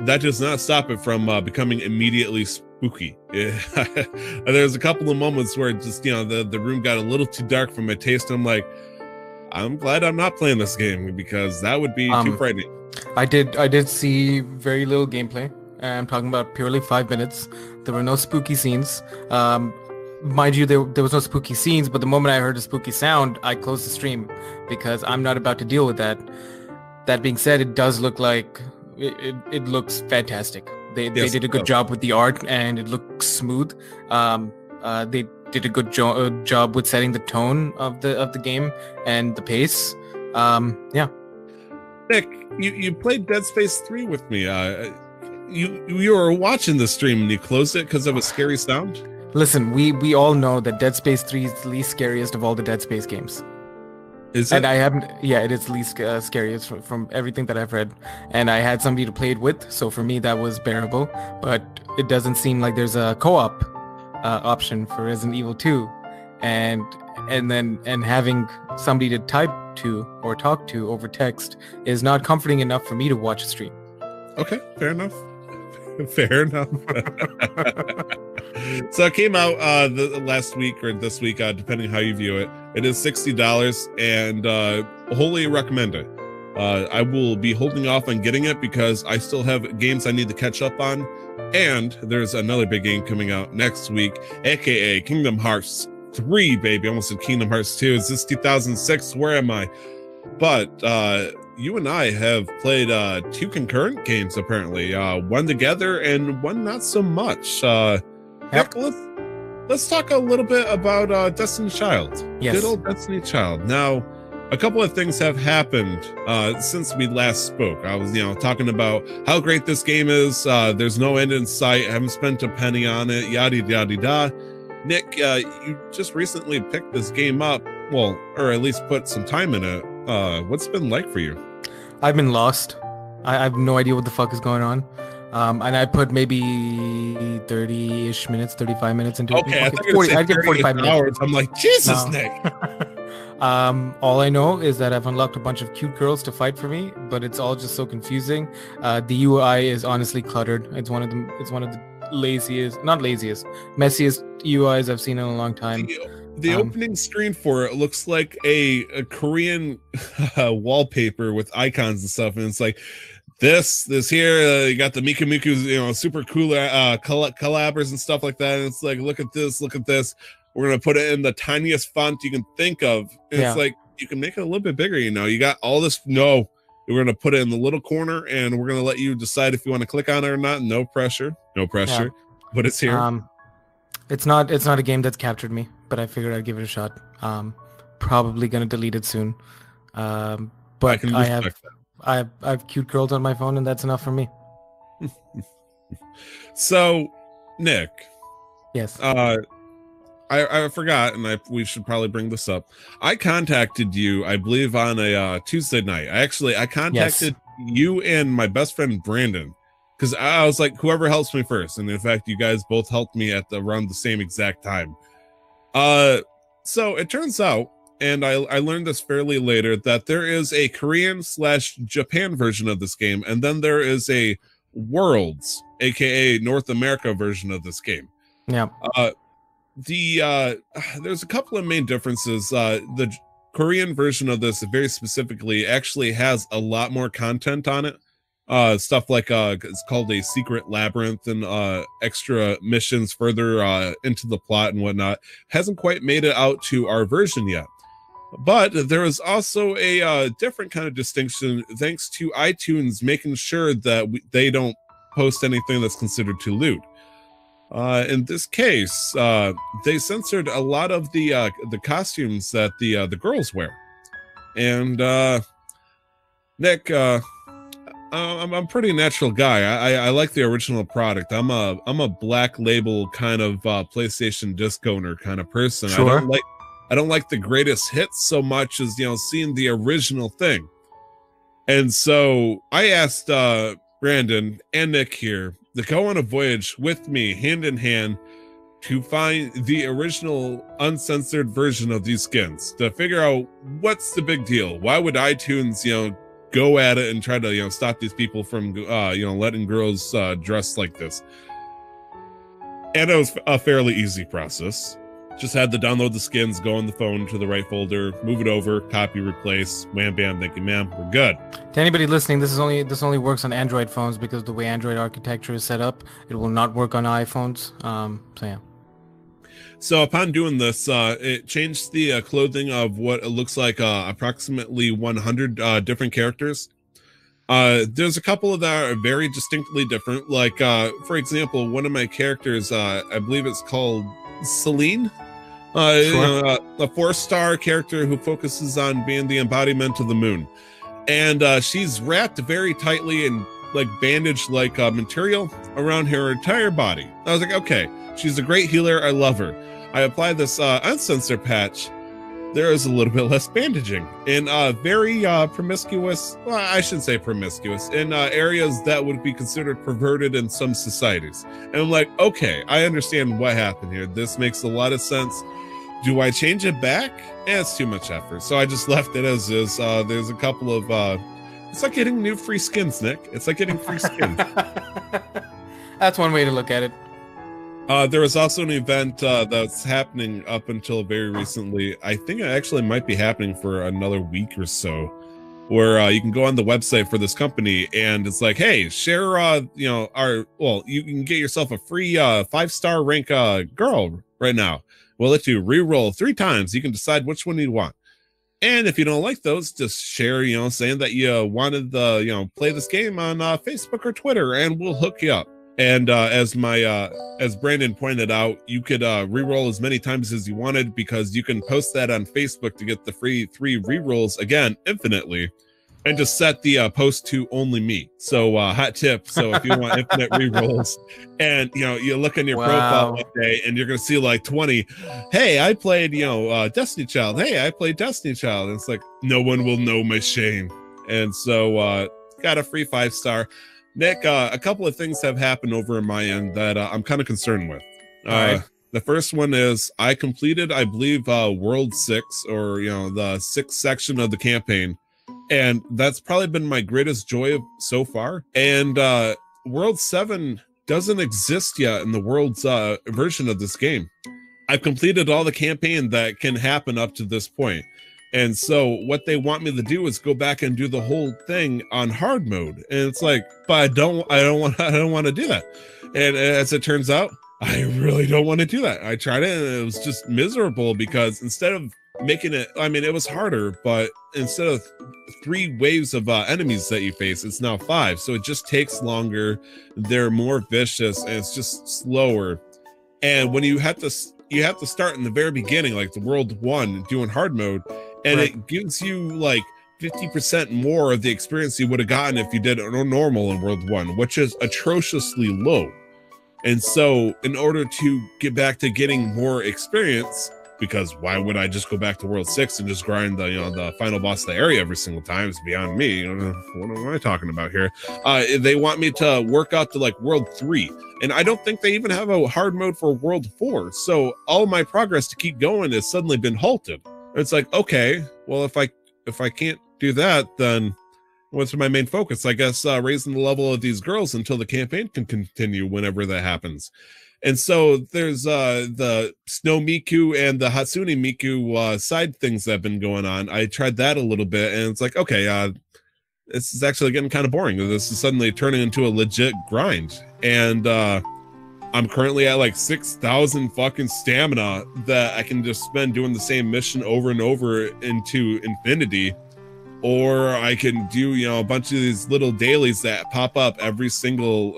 that does not stop it from becoming immediately spooky. There's a couple of moments where just the room got a little too dark for my taste. I'm like, I'm glad I'm not playing this game, because that would be too frightening. I did see very little gameplay. I'm talking about purely 5 minutes. There were no spooky scenes. Mind you, there was no spooky scenes, but the moment I heard a spooky sound, I closed the stream because I'm not about to deal with that. That being said, it does look like it looks fantastic. They did a good job with the art, and it looks smooth. They did a good job with setting the tone of the game and the pace. Yeah. Nick, you played Dead Space 3 with me. You were watching the stream and you closed it because of a scary sound? Listen, we all know that Dead Space 3 is the least scariest of all the Dead Space games. Is it? And I haven't, it is the least scariest from everything that I've read. And I had somebody to play it with, so for me that was bearable. But it doesn't seem like there's a co-op option for Resident Evil 2. And having somebody to type to or talk to over text is not comforting enough for me to watch a stream. Okay, fair enough. Fair enough. So it came out last week or this week, depending how you view it. It is $60, and wholly recommend it. I will be holding off on getting it because I still have games I need to catch up on, and there's another big game coming out next week, aka Kingdom Hearts 3, baby. I almost said Kingdom Hearts 2. Is this 2006? Where am I? But you and I have played 2 concurrent games, apparently. One together and one not so much. Heck, let's talk a little bit about Destiny's Child. Yes. Good old Destiny's Child. Now, a couple of things have happened since we last spoke. I was, talking about how great this game is. There's no end in sight. I haven't spent a penny on it. Yada yada yada. Nick, you just recently picked this game up. Well, or at least put some time in it. What's it been like for you? I've been lost. I have no idea what the fuck is going on. And I put maybe 30-ish minutes, 35 minutes into it. Okay, I think I'd give 45 minutes. I'm like, Jesus, no. Nick. All I know is that I've unlocked a bunch of cute girls to fight for me, but it's all just so confusing. The UI is honestly cluttered. It's one of the messiest UIs I've seen in a long time. The opening screen for it looks like a Korean wallpaper with icons and stuff, and it's like this here. You got the Miku Miku, super cool collabers and stuff like that. And it's like, look at this. We're gonna put it in the tiniest font you can think of. And It's like you can make it a little bit bigger. You got all this. No, we're gonna put it in the little corner, and we're gonna let you decide if you want to click on it or not. No pressure. Yeah. But it's here. It's not a game that's captured me, but I figured I'd give it a shot. Probably gonna delete it soon. But I I have cute girls on my phone, and that's enough for me. So, Nick. Yes. I forgot, and we should probably bring this up. I contacted you, I believe, on a Tuesday night. I contacted you and my best friend Brandon, because I was like, whoever helps me first. And in fact, you guys both helped me at around the same exact time. So it turns out, and I learned this fairly later, that there is a Korean/Japan version of this game, and then there is a Worlds, aka North America version of this game. Yeah. There's a couple of main differences. The Korean version of this, very specifically, actually has a lot more content on it. Stuff like it's called a secret labyrinth, and extra missions further into the plot and whatnot. Hasn't quite made it out to our version yet. But there is also a different kind of distinction thanks to iTunes making sure that they don't post anything that's considered to loot. In this case, they censored a lot of the costumes that the girls wear, and Nick, I'm a pretty natural guy. I like the original product. I'm a black label kind of PlayStation disc owner kind of person. Sure. I don't like the greatest hits so much as seeing the original thing. And so I asked Brandon and Nick here to go on a voyage with me, hand in hand, to find the original uncensored version of these skins, to figure out what's the big deal. Why would iTunes, go at it and try to, stop these people from, letting girls dress like this? And it was a fairly easy process. Just had to download the skins, go on the phone to the right folder, move it over, copy, replace, wham bam, thank you ma'am, we're good. To anybody listening, this only works on Android phones, because the way Android architecture is set up, it will not work on iPhones. So yeah. So upon doing this, it changed the clothing of what it looks like approximately 100 different characters. There's a couple of that are very distinctly different. Like, for example, one of my characters, I believe it's called Celine. Sure. A 4-star character who focuses on being the embodiment of the moon. And she's wrapped very tightly and like bandaged like material around her entire body. I was like, okay, she's a great healer. I love her. I applied this uncensored patch. There is a little bit less bandaging in very promiscuous, well, I shouldn't say promiscuous, in areas that would be considered perverted in some societies. And I'm like, okay, I understand what happened here. This makes a lot of sense. Do I change it back? It's too much effort. So I just left it as is. There's a couple of, it's like getting new free skins, Nick. It's like getting free skins. That's one way to look at it. There was also an event that's happening up until very recently. I think it actually might be happening for another week or so, where you can go on the website for this company and it's like, hey, share, you can get yourself a free 5-star rank girl right now. We'll let you re-roll 3 times. You can decide which one you want. And if you don't like those, just share, saying that you wanted the, play this game on Facebook or Twitter, and we'll hook you up. And as Brandon pointed out, you could re-roll as many times as you wanted, because you can post that on Facebook to get the free 3 re-rolls, again, infinitely, and just set the post to only me. So hot tip. So if you want infinite re-rolls, and you look on your profile one day and you're gonna see like 20, hey, I played Destiny Child, hey, I played Destiny Child, and it's like, no one will know my shame. And so got a free 5-star. Nick, a couple of things have happened over on my end that I'm kind of concerned with. Right. The first one is I completed, I believe, World 6, or the 6th section of the campaign, and that's probably been my greatest joy so far. And World 7 doesn't exist yet in the World's version of this game. I've completed all the campaign that can happen up to this point. And so what they want me to do is go back and do the whole thing on hard mode. And it's like, but I don't want to do that. And as it turns out, I really don't want to do that. I tried it and it was just miserable, because instead of making it, I mean, it was harder, but instead of 3 waves of enemies that you face, it's now 5. So it just takes longer. They're more vicious and it's just slower. And when you have to start in the very beginning, like the World 1, doing hard mode, and right. It gives you like 50% more of the experience you would have gotten if you did it normal in World 1, which is atrociously low. And so in order to get back to getting more experience, because why would I just go back to World 6 and just grind the the final boss of the area every single time? It's beyond me. What am I talking about here? They want me to work out to like World 3, and I don't think they even have a hard mode for World 4. So all my progress to keep going has suddenly been halted. It's like, okay, well, if I can't do that, then what's my main focus? I guess raising the level of these girls until the campaign can continue whenever that happens. And so there's the Snow Miku and the Hatsune Miku side things that have been going on. I tried that a little bit, and it's like, okay, this is actually getting kind of boring. This is suddenly turning into a legit grind. And I'm currently at like 6,000 fucking stamina that I can just spend doing the same mission over and over into infinity. Or I can do, a bunch of these little dailies that pop up every single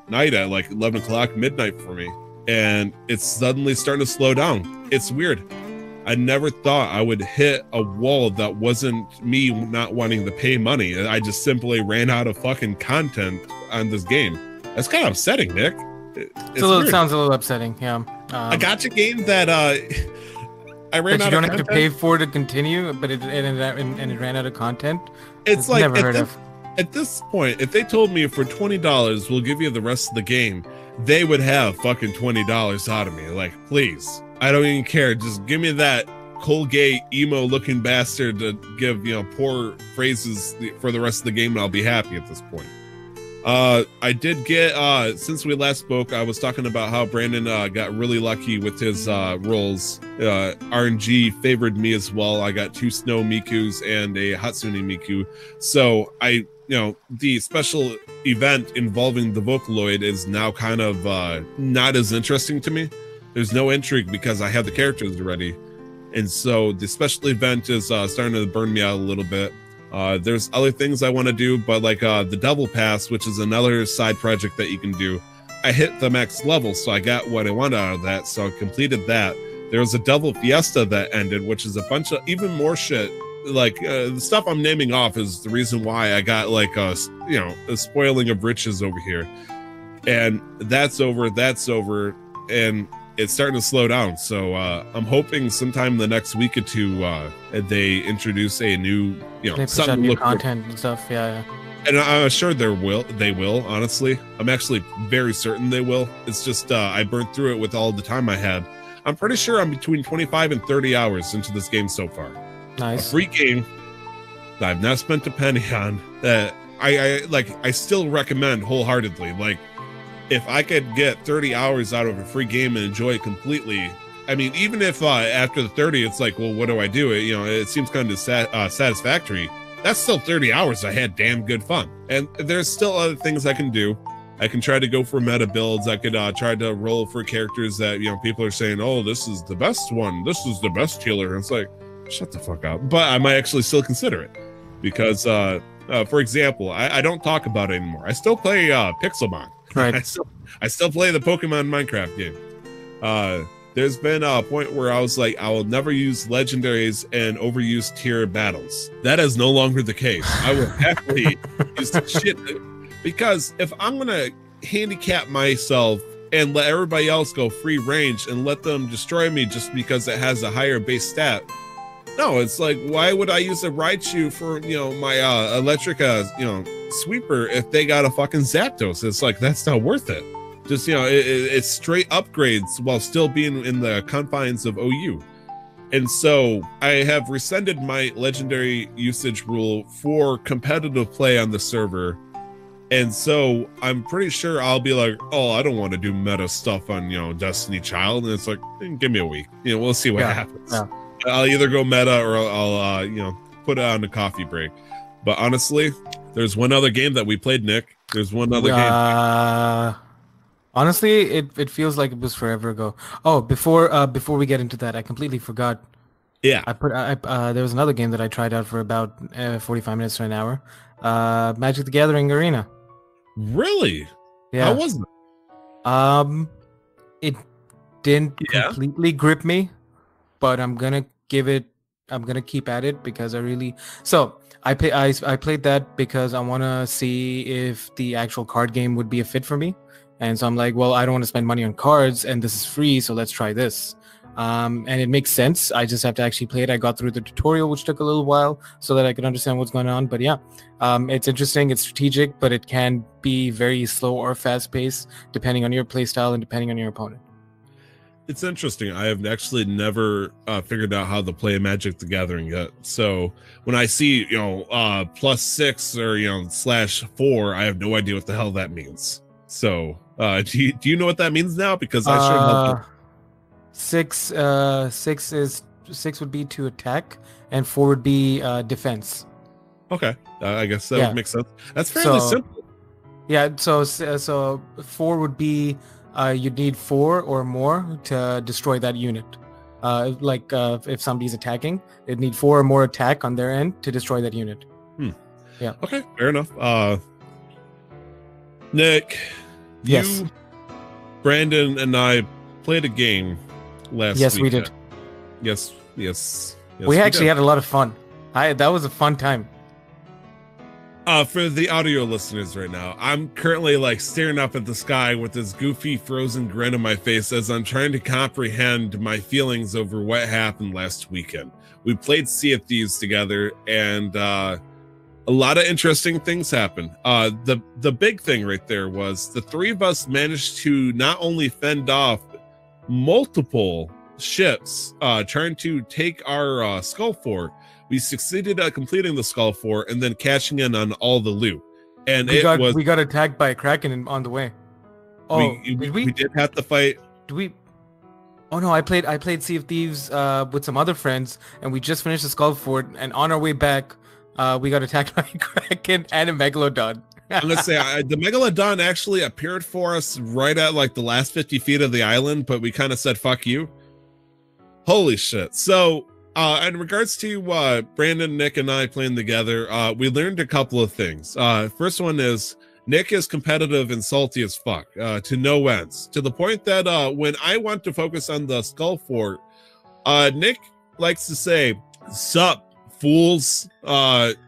night at like 11 o'clock midnight for me. And it's suddenly starting to slow down. It's weird. I never thought I would hit a wall that wasn't me not wanting to pay money. I just simply ran out of fucking content on this game. That's kind of upsetting, Nick. It sounds a little upsetting, yeah. A gacha game that I ran out of content. You don't have to pay for to continue, but it ran out of content. It's like at this point, if they told me for $20 we'll give you the rest of the game, they would have fucking $20 out of me. Like, please, I don't even care. Just give me that Colgate emo-looking bastard to give poor phrases for the rest of the game, and I'll be happy at this point. I did get since we last spoke, I was talking about how Brandon got really lucky with his rolls. RNG favored me as well. I got 2 Snow Mikus and a Hatsune Miku. So the special event involving the Vocaloid is now kind of not as interesting to me. There's no intrigue because I have the characters already. And so the special event is starting to burn me out a little bit. There's other things I want to do, but like the Devil Pass, which is another side project that you can do. I hit the max level, so I got what I wanted out of that, so I completed that. There was a Devil Fiesta that ended, which is a bunch of even more shit. Like the stuff I'm naming off is the reason why I got like a spoiling of riches over here. And that's over, and it's starting to slow down. So I'm hoping sometime in the next week or two they introduce a new something new content and stuff. Yeah. And I'm sure they will, honestly. I'm actually very certain they will. It's just I burned through it with all the time I had. I'm pretty sure I'm between 25 and 30 hours into this game so far. Nice. A free game that I've not spent a penny on, that I still recommend wholeheartedly. Like, if I could get 30 hours out of a free game and enjoy it completely, I mean, even if after the 30, it's like, well, what do I do? It seems kind of satisfactory. That's still 30 hours. I had damn good fun. And there's still other things I can do. I can try to go for meta builds. I could try to roll for characters that, people are saying, oh, this is the best one. This is the best healer. And it's like, shut the fuck up. But I might actually still consider it. Because, for example, I don't talk about it anymore. I still play Pixelmon. Right. I still play the Pokemon Minecraft game. There's been a point where I was like, I will never use legendaries and overuse tier battles. That is no longer the case. I will happily use the shit. Because if I'm going to handicap myself and let everybody else go free range and let them destroy me just because it has a higher base stat, no, it's like, why would I use a Raichu for, my electric, sweeper if they got a fucking Zapdos? It's like, that's not worth it. Just, it's straight upgrades while still being in the confines of OU. And so I have rescinded my legendary usage rule for competitive play on the server. And so I'm pretty sure I'll be like, oh, I don't want to do meta stuff on, Destiny Child. And it's like, give me a week. We'll see what happens. Yeah. I'll either go meta or I'll put it on a coffee break. But honestly, there's one other game that we played, Nick. There's one other game. Honestly, it feels like it was forever ago. Oh, before we get into that, I completely forgot. Yeah. There was another game that I tried out for about 45 minutes to an hour. Magic the Gathering Arena. Really? Yeah. How was it? It didn't completely grip me, but I'm gonna give it I'm gonna keep at it because I played that because I want to see if the actual card game would be a fit for me, and so I'm like, well, I don't want to spend money on cards, and this is free, so let's try this. And it makes sense. I just have to actually play it. I got through the tutorial, which took a little while, so that I could understand what's going on. But yeah, it's interesting. It's strategic, but it can be very slow or fast paced, depending on your play style and depending on your opponent. It's interesting. I have actually never figured out how to play Magic the Gathering yet. So when I see, +6 or, /4, I have no idea what the hell that means. So do you know what that means now? Because I sure have. 6 would be to attack, and 4 would be defense. Okay, I guess that would make sense. That's fairly simple. Yeah, so 4 would be you'd need 4 or more to destroy that unit. If somebody's attacking, they'd need 4 or more attack on their end to destroy that unit. Yeah. Okay, fair enough. Nick, yes, you, Brandon, and I played a game last week. Yes, we did. Yes. We actually had a lot of fun. That was a fun time. For the audio listeners right now, I'm currently staring up at the sky with this goofy frozen grin on my face as I'm trying to comprehend my feelings over what happened last weekend. We played Sea of Thieves together, and a lot of interesting things happened. The big thing right there was the three of us managed to not only fend off multiple ships trying to take our skull fort. We succeeded at completing the skull fort and then cashing in on all the loot. And we got attacked by a kraken on the way. Oh, we did have to fight. Oh no, I played Sea of Thieves with some other friends, and we just finished the skull fort, and on our way back we got attacked by a kraken and a megalodon. I'm gonna say the megalodon actually appeared for us right at the last 50 feet of the island, but we kind of said fuck you. Holy shit. So in regards to Brandon, Nick, and I playing together, we learned a couple of things. First one is Nick is competitive and salty as fuck, to no ends, to the point that when I want to focus on the skull fort, Nick likes to say, "Sup, fools,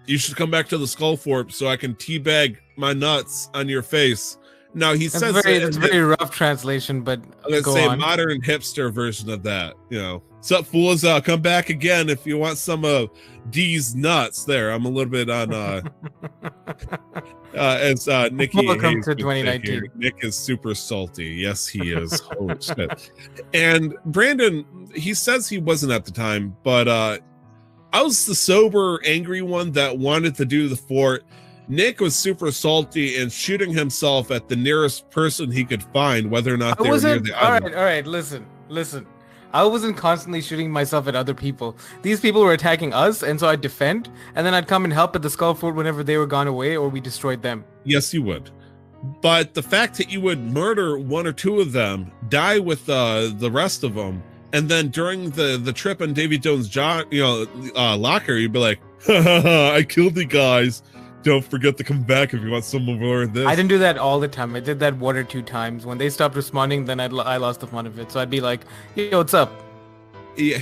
you should come back to the skull fort so I can teabag my nuts on your face." Now he says it's a very rough translation, but let's say modern hipster version of that. Sup, fools, come back again if you want some of D's nuts. There, I'm a little bit on as Nikki. Welcome to 2019. Nick is super salty. Yes, he is. Holy shit. And Brandon, he says he wasn't at the time, but I was the sober, angry one that wanted to do the fort. Nick was super salty and shooting himself at the nearest person he could find, whether or not they were near the island. All right, listen. I wasn't constantly shooting myself at other people. These people were attacking us, and so I'd defend, and then I'd come and help at the skull fort whenever they were gone away or we destroyed them. Yes, you would. But the fact that you would murder one or two of them, die with the rest of them, and then during the trip on Davy Jones' locker, you'd be like, "Ha ha ha! I killed the guys. Don't forget to come back if you want some more of this." I didn't do that all the time. I did that 1 or 2 times. When they stopped responding, then I lost the fun of it. So I'd be like, "Yo, what's up?" Yeah,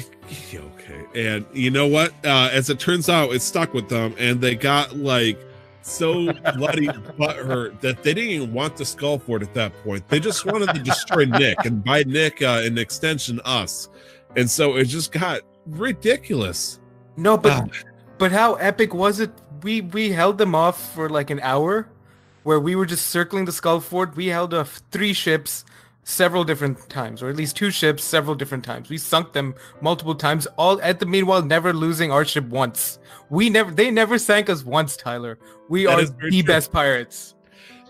okay. And you know what? As it turns out, it stuck with them, and they got so bloody butthurt that they didn't even want the skull fort at that point. They just wanted to destroy Nick, and by Nick, an extension, us. And so it just got ridiculous. No, but how epic was it? We held them off for an hour, where we were just circling the skull fort. We held off 3 ships several different times, or at least 2 ships several different times. We sunk them multiple times, all at the meanwhile never losing our ship once. They never sank us once, Tyler. We are the best pirates.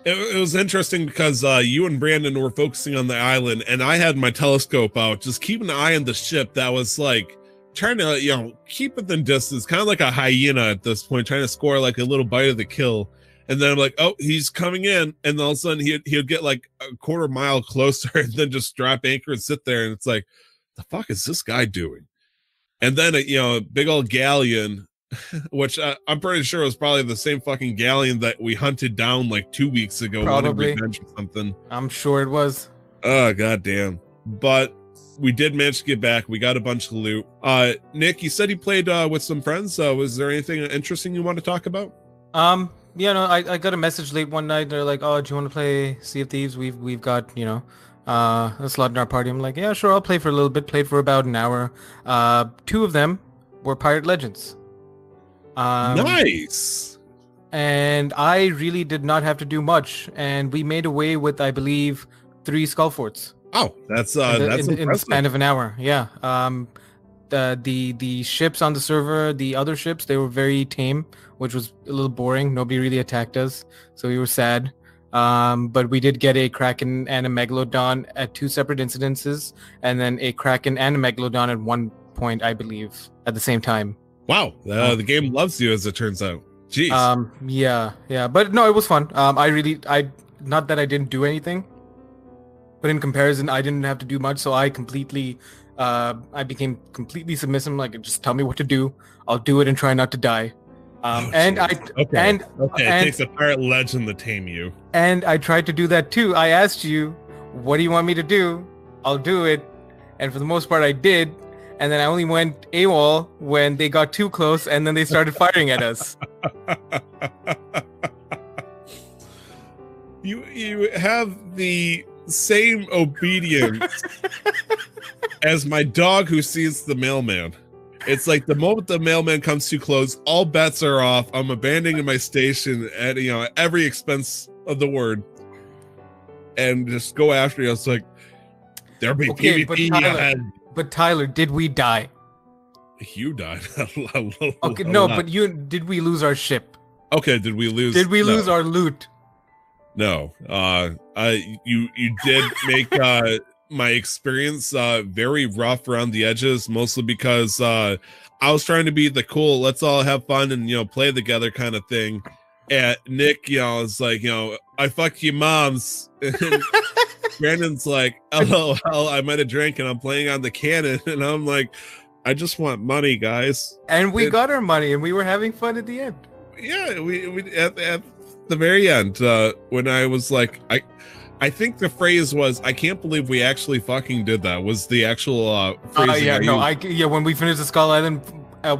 It was interesting because you and Brandon were focusing on the island, and I had my telescope out, just keeping an eye on the ship that was trying to keep within distance, kind of like a hyena at this point, trying to score a little bite of the kill. And then I'm like, oh, he's coming in, and all of a sudden he'd get a quarter mile closer and then just drop anchor and sit there, and it's like, the fuck is this guy doing? And then a big old galleon, which I'm pretty sure was probably the same fucking galleon that we hunted down 2 weeks ago. Probably. Or something. I'm sure it was. Oh, goddamn. But we did manage to get back. We got a bunch of loot. Nick, you said you played with some friends. Was there anything interesting you want to talk about? Yeah, no, I got a message late one night. They're like, "Oh, do you want to play Sea of Thieves? We've got, you know, a slot in our party." I'm like, "Yeah, sure, I'll play for a little bit." Played for about an hour. Two of them were Pirate Legends. Nice. And I really did not have to do much, and we made away with, I believe, 3 skull forts. Oh, that's in the span of an hour. Yeah. The ships on the server, the other ships, they were very tame, which was a little boring. Nobody really attacked us, so we were sad. But we did get a Kraken and a Megalodon at 2 separate incidences, and then a Kraken and a Megalodon at one point, I believe, at the same time. Wow, the game loves you, as it turns out. Jeez. Yeah, but no, it was fun. I not that I didn't do anything, but in comparison, I didn't have to do much, so I became completely submissive. Like, just tell me what to do, I'll do it and try not to die. It takes a pirate legend to tame you. And I tried to do that too. I asked you, what do you want me to do? I'll do it, and for the most part, I did. And then I only went AWOL when they got too close, and then they started firing at us. You have the same obedience as my dog who sees the mailman. It's like the moment the mailman comes too close, all bets are off. I'm abandoning my station at every expense of the word, and just go after you. It's like there'll be PvP ahead. But Tyler, did we die? You died. Okay, no, but did we lose our ship? Okay, did we lose? Did we lose our loot? No. You did make my experience very rough around the edges, mostly because I was trying to be the cool, let's all have fun and play together kind of thing. And Nick, is like, I fucked your moms. Brandon's like, LOL, I might have drank and I'm playing on the cannon. And I'm like, I just want money, guys. And we got our money and we were having fun at the end. Yeah, we at the very end, when I was like, I think the phrase was, I can't believe we actually fucking did that, was the actual phrase. When we finished the Skull Island, I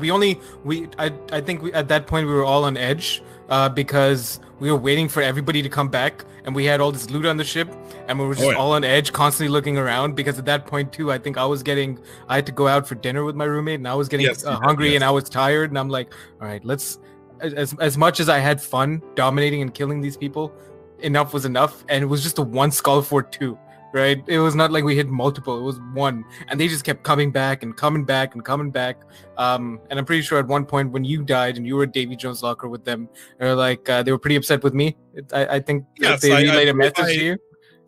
think at that point we were all on edge, because we were waiting for everybody to come back, and we had all this loot on the ship, and we were just all on edge, constantly looking around, because at that point too, I think I had to go out for dinner with my roommate, and I was getting hungry, and I was tired, and I'm like, all right, as much as I had fun dominating and killing these people, enough was enough. And it was just a 1 skull fort too, right? It was not like we hit multiple, it was 1, and they just kept coming back and coming back and coming back. And I'm pretty sure at one point when you died and you were at Davy Jones' locker with them, they were pretty upset with me. I think they relayed a message to you.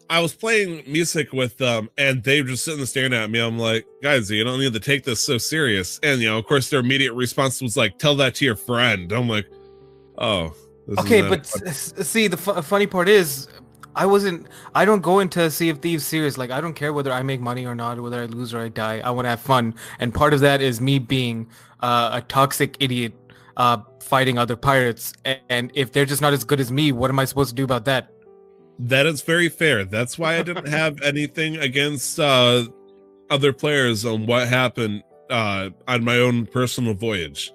I was playing music with them, and they were just sitting there staring at me. I'm like, guys, you don't need to take this so serious. And of course, their immediate response was like, tell that to your friend. I'm like, oh. Okay, but see, the funny part is, I don't go into Sea of Thieves serious. Like, I don't care whether I make money or not, whether I lose or I die. I want to have fun, and part of that is me being a toxic idiot, fighting other pirates. And if they're just not as good as me, what am I supposed to do about that? That is very fair. That's why I didn't have anything against other players on what happened on my own personal voyage.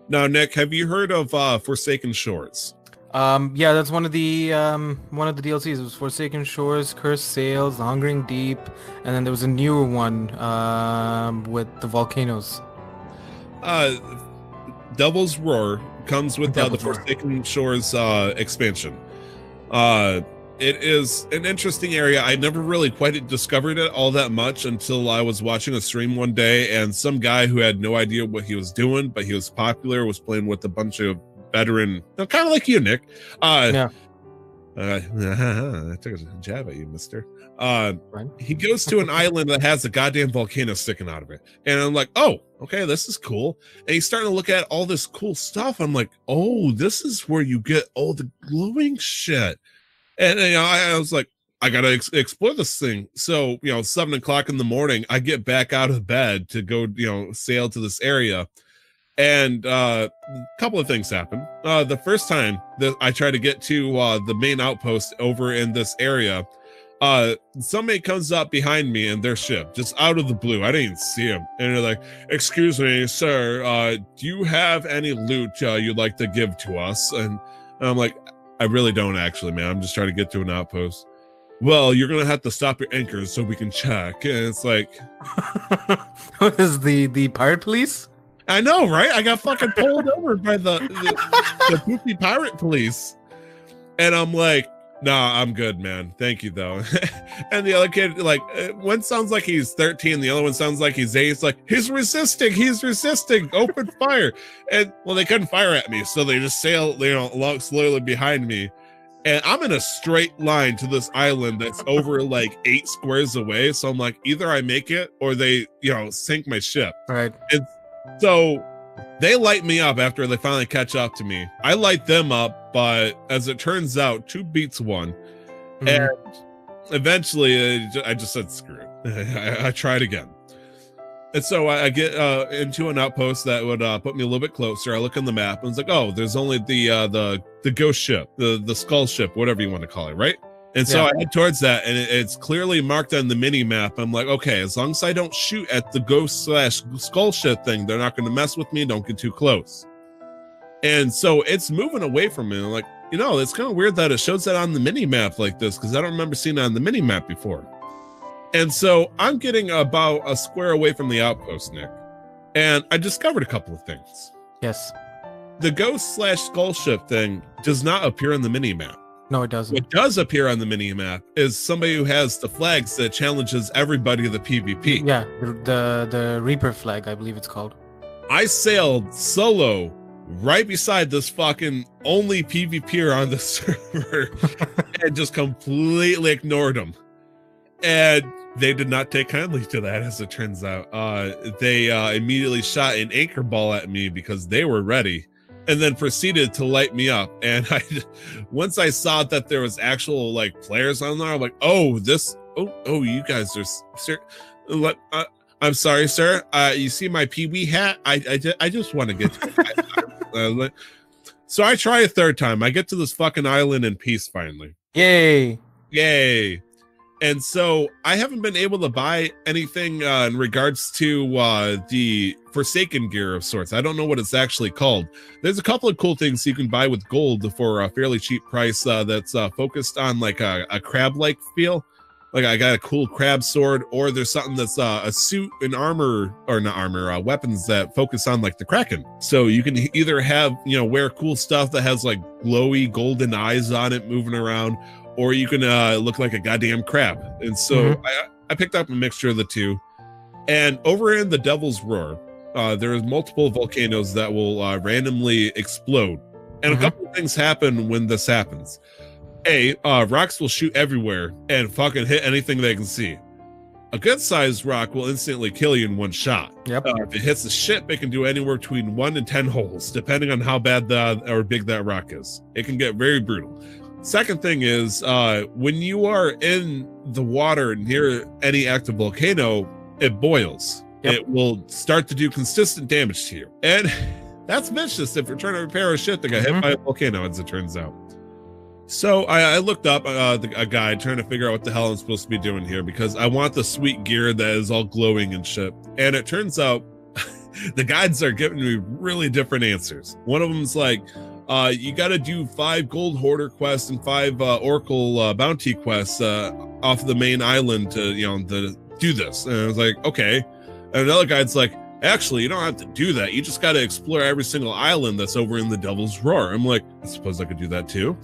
Now, Nick, have you heard of Forsaken Shores? Yeah, that's one of the DLCs. It was Forsaken Shores, Cursed Sails, The Hungering Deep, and then there was a newer one with the Volcanoes. Devil's Roar comes with the Forsaken Shores expansion. It is an interesting area. I never really quite discovered it all that much until I was watching a stream one day, and some guy who had no idea what he was doing, but he was popular, was playing with a bunch of veteran, kind of like you, Nick. I took a jab at you, mister. He goes to an island that has a goddamn volcano sticking out of it. And I'm like, oh, okay, this is cool. And he's starting to look at all this cool stuff. I'm like, oh, this is where you get all the glowing shit. And I was like, I gotta explore this thing. So 7 o'clock in the morning, I get back out of bed to go sail to this area, and a couple of things happen. The first time that I try to get to the main outpost over in this area, Somebody comes up behind me in their ship, just out of the blue. I didn't even see him. And they're like, excuse me, sir, do you have any loot you'd like to give to us? And I'm like, I really don't actually, man. I'm just trying to get to an outpost. Well, you're gonna have to stop your anchors so we can check. And it's like, what is the pirate police? I know, right? I got fucking pulled over by the poopy pirate police. And I'm like, nah, I'm good, man. Thank you, though. And the other kid, like, one sounds like he's 13. The other one sounds like he's 8. It's like, he's resisting. Open fire. And, well, they couldn't fire at me. So they just sail, along slowly behind me. And I'm in a straight line to this island that's over like 8 squares away. So I'm like, either I make it or they, sink my ship. Right. And so they light me up after they finally catch up to me. I light them up, but as it turns out, 2 beats 1. Mm-hmm. And eventually I just said, screw it. I tried again. And so I get into an outpost that would put me a little bit closer. I look on the map and it's like, oh, there's only the ghost ship, the skull ship, whatever you want to call it, right? And so I head towards that, and it's clearly marked on the mini map. I'm like, okay, as long as I don't shoot at the ghost/skull ship thing, they're not going to mess with me. Don't get too close. And so it's moving away from me. I'm like, it's kind of weird that it shows that on the mini map like this, because I don't remember seeing it on the mini map before. And so I'm getting about a square away from the outpost, Nick, and I discovered a couple of things. Yes. The ghost/skull ship thing does not appear on the mini map. No, it doesn't. What does appear on the mini map is somebody who has the flags that challenges everybody to the PvP. Yeah, the Reaper flag, I believe it's called. I sailed solo right beside this fucking only PvPer on the server and just completely ignored them. And they did not take kindly to that, as it turns out. They immediately shot an anchor ball at me because they were ready, and then proceeded to light me up. And once I saw that there was actual like players on there, I'm like, oh, you guys are sir. I'm sorry, sir. You see my Pee-wee hat? I just want to get to it. So I try a third time. I get to this fucking island in peace finally. Yay. And so I haven't been able to buy anything in regards to the Forsaken gear of sorts. I don't know what it's actually called. There's a couple of cool things you can buy with gold for a fairly cheap price that's focused on like a crab-like feel. Like I got a cool crab sword, or there's something that's a suit and armor, or not armor, weapons that focus on like the Kraken. So you can either have, wear cool stuff that has like glowy golden eyes on it moving around, or you can look like a goddamn crab. And so I picked up a mixture of the two. And over in the Devil's Roar, there is multiple volcanoes that will randomly explode. And a couple of things happen when this happens. Rocks will shoot everywhere and fucking hit anything they can see. A good sized rock will instantly kill you in one shot. Yep. If it hits the ship, it can do anywhere between 1 and 10 holes, depending on how bad or big that rock is. It can get very brutal. Second thing is, when you are in the water near any active volcano, it boils. Yep. It will start to do consistent damage to you. And that's vicious if you're trying to repair a ship that got hit by a volcano, as it turns out. So I looked up a guide trying to figure out what the hell I'm supposed to be doing here, because I want the sweet gear that is all glowing and shit. And it turns out the guides are giving me really different answers. One of them's like, you got to do 5 gold hoarder quests and 5 oracle bounty quests off the main island to do this. And I was like, okay. And another guide's like, actually, you don't have to do that. You just got to explore every single island that's over in the Devil's Roar. I'm like, I suppose I could do that too.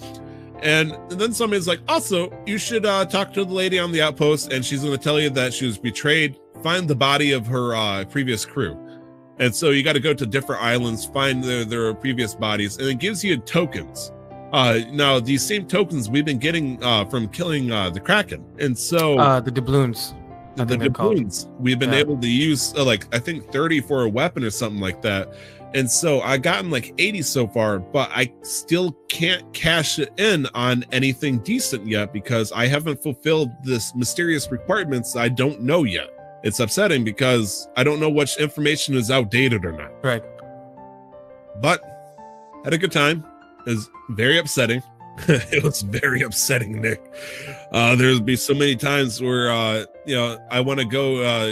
And then somebody's like, also, you should talk to the lady on the outpost, and she's going to tell you that she was betrayed. Find the body of her previous crew. And so you got to go to different islands, find their previous bodies, and it gives you tokens. Now, these same tokens we've been getting from killing the Kraken. And so... the doubloons. The doubloons. We've been able to use, I think 30 for a weapon or something like that. And so I gotten like 80 so far, but I still can't cash it in on anything decent yet because I haven't fulfilled this mysterious requirements I don't know yet. It's upsetting because I don't know which information is outdated or not. Right. But had a good time. It was very upsetting. It was very upsetting, Nick. There'd be so many times where I want to go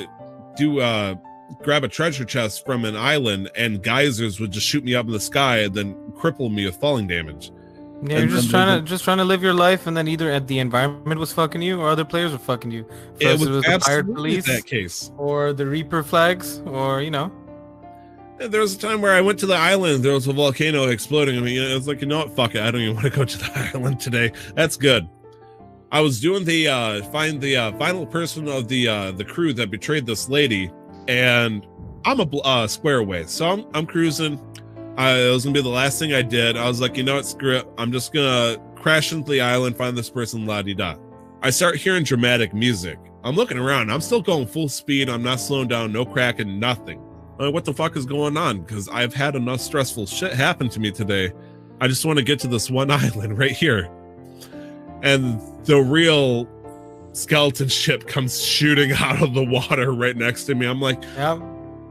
grab a treasure chest from an island, and geysers would just shoot me up in the sky and then cripple me with falling damage. Yeah, you're just trying to live your life, and then either the environment was fucking you, or other players were fucking you. It was the pirate police police, that case, or the Reaper flags, or And there was a time where I went to the island. There was a volcano exploding. I mean, I was like, you know what? Fuck it. I don't even want to go to the island today. That's good. I was doing the find the final person of the crew that betrayed this lady, and I'm a square away, so I'm cruising. It was gonna be the last thing I did. I was like, you know what? Screw it. I'm just gonna crash into the island, find this person, la di da. I start hearing dramatic music. I'm looking around. I'm still going full speed. I'm not slowing down. No cracking. Nothing. What the fuck is going on? Because I've had enough stressful shit happen to me today. I just want to get to this one island right here. And the real skeleton ship comes shooting out of the water right next to me. I'm like, yep.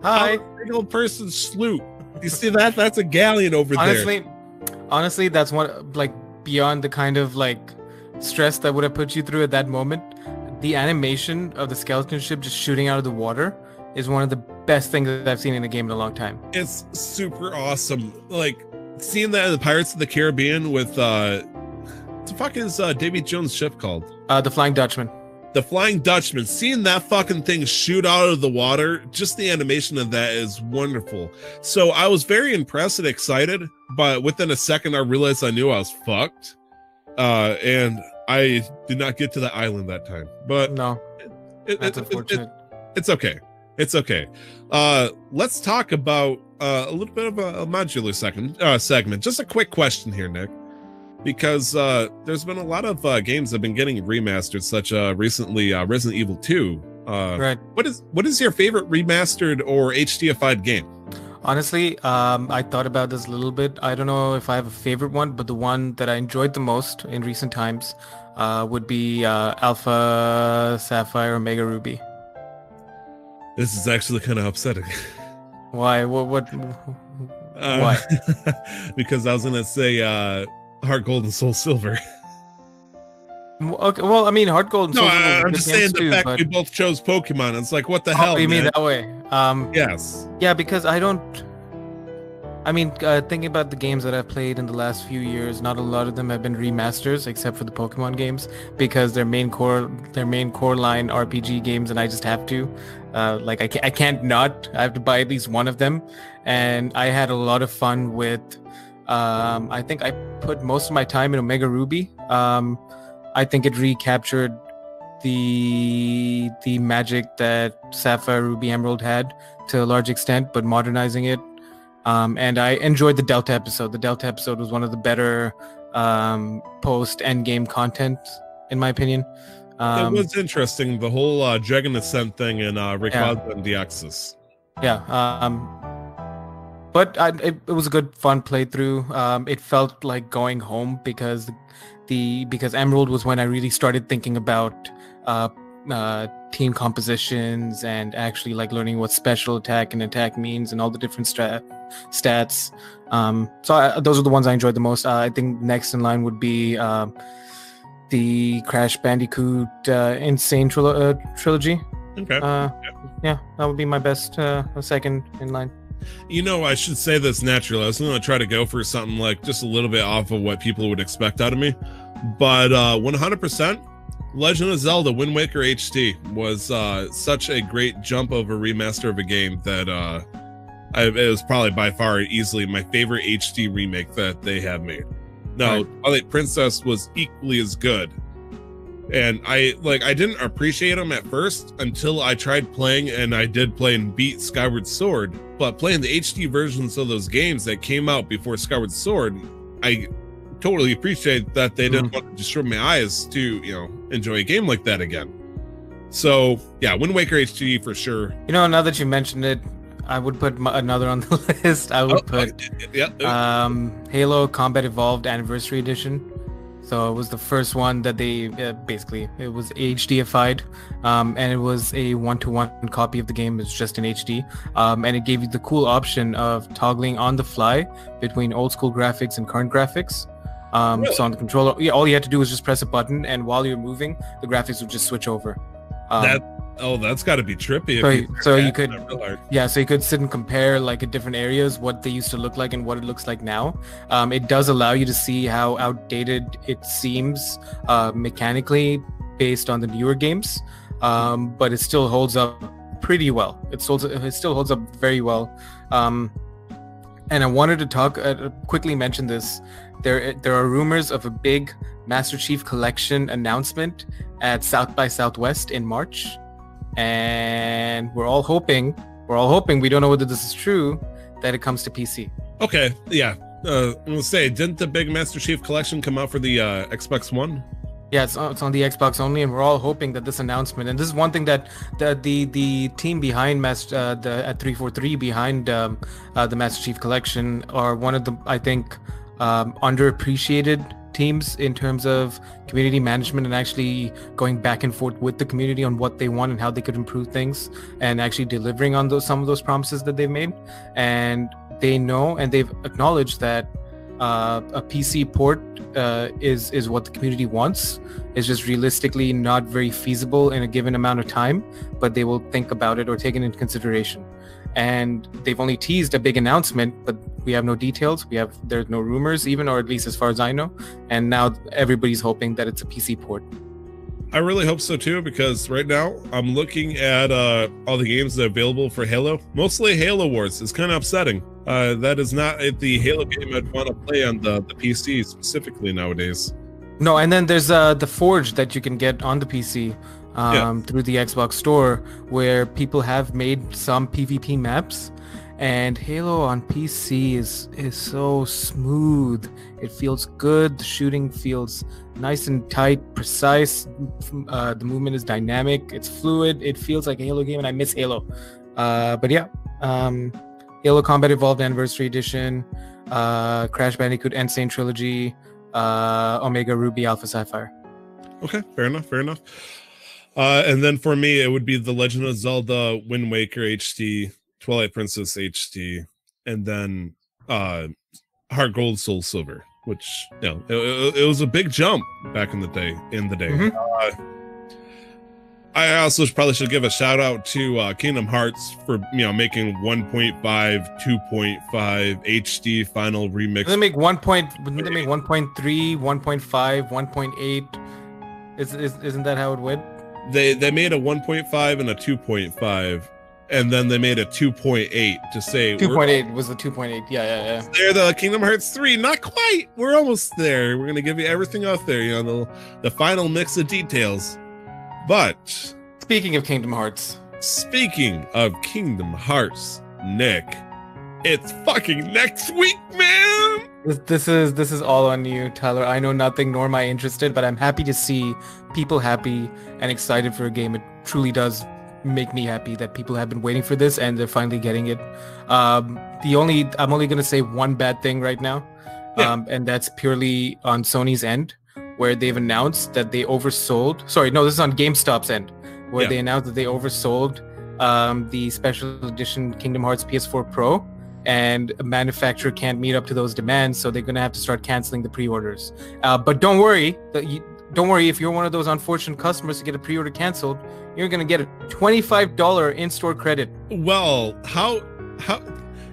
Hi. Single person sloop. You see that? That's a galleon over there. Honestly, that's what, like, beyond the kind of like stress that would have put you through at that moment. The animation of the skeleton ship just shooting out of the water is one of the best things that I've seen in a game in a long time. It's super awesome. Like, seeing that in the Pirates of the Caribbean with what the fuck is Davy Jones' ship called? The Flying Dutchman. The Flying Dutchman. Seeing that fucking thing shoot out of the water, just the animation of that is wonderful. So I was very impressed and excited, but within a second I realized I knew I was fucked. And I did not get to the island that time. But no, that's unfortunate. It's okay. It's okay. Let's talk about a little bit of a modular segment. Just a quick question here, Nick, because there's been a lot of games that have been getting remastered, such recently Resident Evil 2. Right. What is your favorite remastered or HD-ified game? Honestly, I thought about this a little bit. I don't know if I have a favorite one, but the one that I enjoyed the most in recent times would be Alpha Sapphire Omega Ruby. This is actually kind of upsetting. Why? What? Why? Because I was gonna say Heart Gold and Soul Silver. Okay, well, I mean, Heart Gold and Soul Silver. I'm just saying the fact we both chose Pokemon. It's like, what the hell? You mean that way? Yes. Yeah, because I don't. I mean, thinking about the games that I've played in the last few years, not a lot of them have been remasters, except for the Pokemon games, because they're main core line RPG games, and I just have to. Like I can't not. I have to buy at least one of them, and I had a lot of fun with. I think I put most of my time in Omega Ruby. I think it recaptured the magic that Sapphire, Ruby, Emerald had to a large extent, but modernizing it. And I enjoyed the Delta episode. The Delta episode was one of the better post-endgame content, in my opinion. It was interesting, the whole Dragon Ascent thing in Rayquaza and Deoxys. Yeah, but it was a good, fun playthrough. It felt like going home because Emerald was when I really started thinking about team compositions and actually like learning what special attack and attack means and all the different stats. So those are the ones I enjoyed the most. I think next in line would be the Crash Bandicoot Insane trilogy. Okay. Yeah, that would be my best second in line. You know, I should say this naturally. I was going to try to go for something like just a little bit off of what people would expect out of me. But 100%, Legend of Zelda Wind Waker HD was such a great jump of a remaster of a game that it was probably by far easily my favorite HD remake that they have made. Now, Twilight Princess was equally as good. And I didn't appreciate them at first until I tried playing, and I did play and beat Skyward Sword. But playing the HD versions of those games that came out before Skyward Sword, I totally appreciate that they didn't want to destroy my eyes to, enjoy a game like that again. So yeah, Wind Waker HD for sure. Now that you mentioned it, I would put another on the list. I would put Halo Combat Evolved Anniversary Edition. So it was the first one that they basically, it was HD-ified, and it was a 1-to-1 copy of the game. It's just in HD, and it gave you the cool option of toggling on the fly between old school graphics and current graphics. Really? So on the controller, yeah, all you had to do was just press a button, and while you're moving, the graphics would just switch over. That's got to be trippy. So you could, yeah, so you could sit and compare like at different areas what they used to look like and what it looks like now. It does allow you to see how outdated it seems mechanically based on the newer games, but it still holds up pretty well. It still holds up very well. And I wanted to quickly mention this. There are rumors of a big Master Chief Collection announcement at South by Southwest in March, and we're all hoping, we don't know whether this is true, that it comes to PC. Okay, yeah. I'm gonna say, didn't the big Master Chief Collection come out for the Xbox One? Yeah, it's on the Xbox only, and we're all hoping that this announcement, and this is one thing that the team behind at 343 behind the Master Chief Collection are one of the, I think, underappreciated teams in terms of community management and actually going back and forth with the community on what they want and how they could improve things, and actually delivering on some of those promises that they've made. And they know, and they've acknowledged that a PC port is what the community wants. It's just realistically not very feasible in a given amount of time, but they will think about it or take it into consideration. And they've only teased a big announcement, but we have no details. There's no rumors even, or at least as far as I know. And now everybody's hoping that it's a PC port. I really hope so too, because right now I'm looking at all the games that are available for Halo. Mostly Halo Wars. It's kind of upsetting. That is not the Halo game I'd want to play on the PC specifically nowadays. No, and then there's the Forge that you can get on the PC through the Xbox Store, where people have made some PvP maps. And Halo on PC is so smooth. It feels good. The shooting feels nice and tight, precise. The movement is dynamic. It's fluid. It feels like a Halo game, and I miss Halo. But yeah, Halo Combat Evolved Anniversary Edition, Crash Bandicoot Insane Trilogy, Omega Ruby Alpha Sapphire. Okay, fair enough. And then for me, it would be The Legend of Zelda Wind Waker HD, Twilight Princess HD, and then Heart Gold Soul Silver, which, you know, it was a big jump back in the day. Mm-hmm. I also probably should give a shout out to Kingdom Hearts for, you know, making 1.5, 2.5 HD final remix. They make 1.3, 1.5, 1.8. Isn't that how it went? They made a 1.5 and a 2.5, and then they made a 2.8 to say 2.8 was the 2.8. Yeah. They're the Kingdom Hearts 3. Not quite. We're almost there. We're gonna give you everything out there. You know, the final mix of details. But speaking of Kingdom Hearts, Nick, it's fucking next week, man. This is all on you, Tyler. I know nothing, nor am I interested, but I'm happy to see people happy and excited for a game. It truly does make me happy that people have been waiting for this and they're finally getting it. I'm only gonna say one bad thing right now, and that's purely on Sony's end, where they've announced that they oversold. Sorry, no, this is on GameStop's end, where they announced that they oversold the special edition Kingdom Hearts PS4 Pro, and a manufacturer can't meet up to those demands, so they're gonna have to start canceling the pre-orders. But don't worry, if you're one of those unfortunate customers to get a pre-order canceled, you're gonna get a $25 in-store credit. Well, how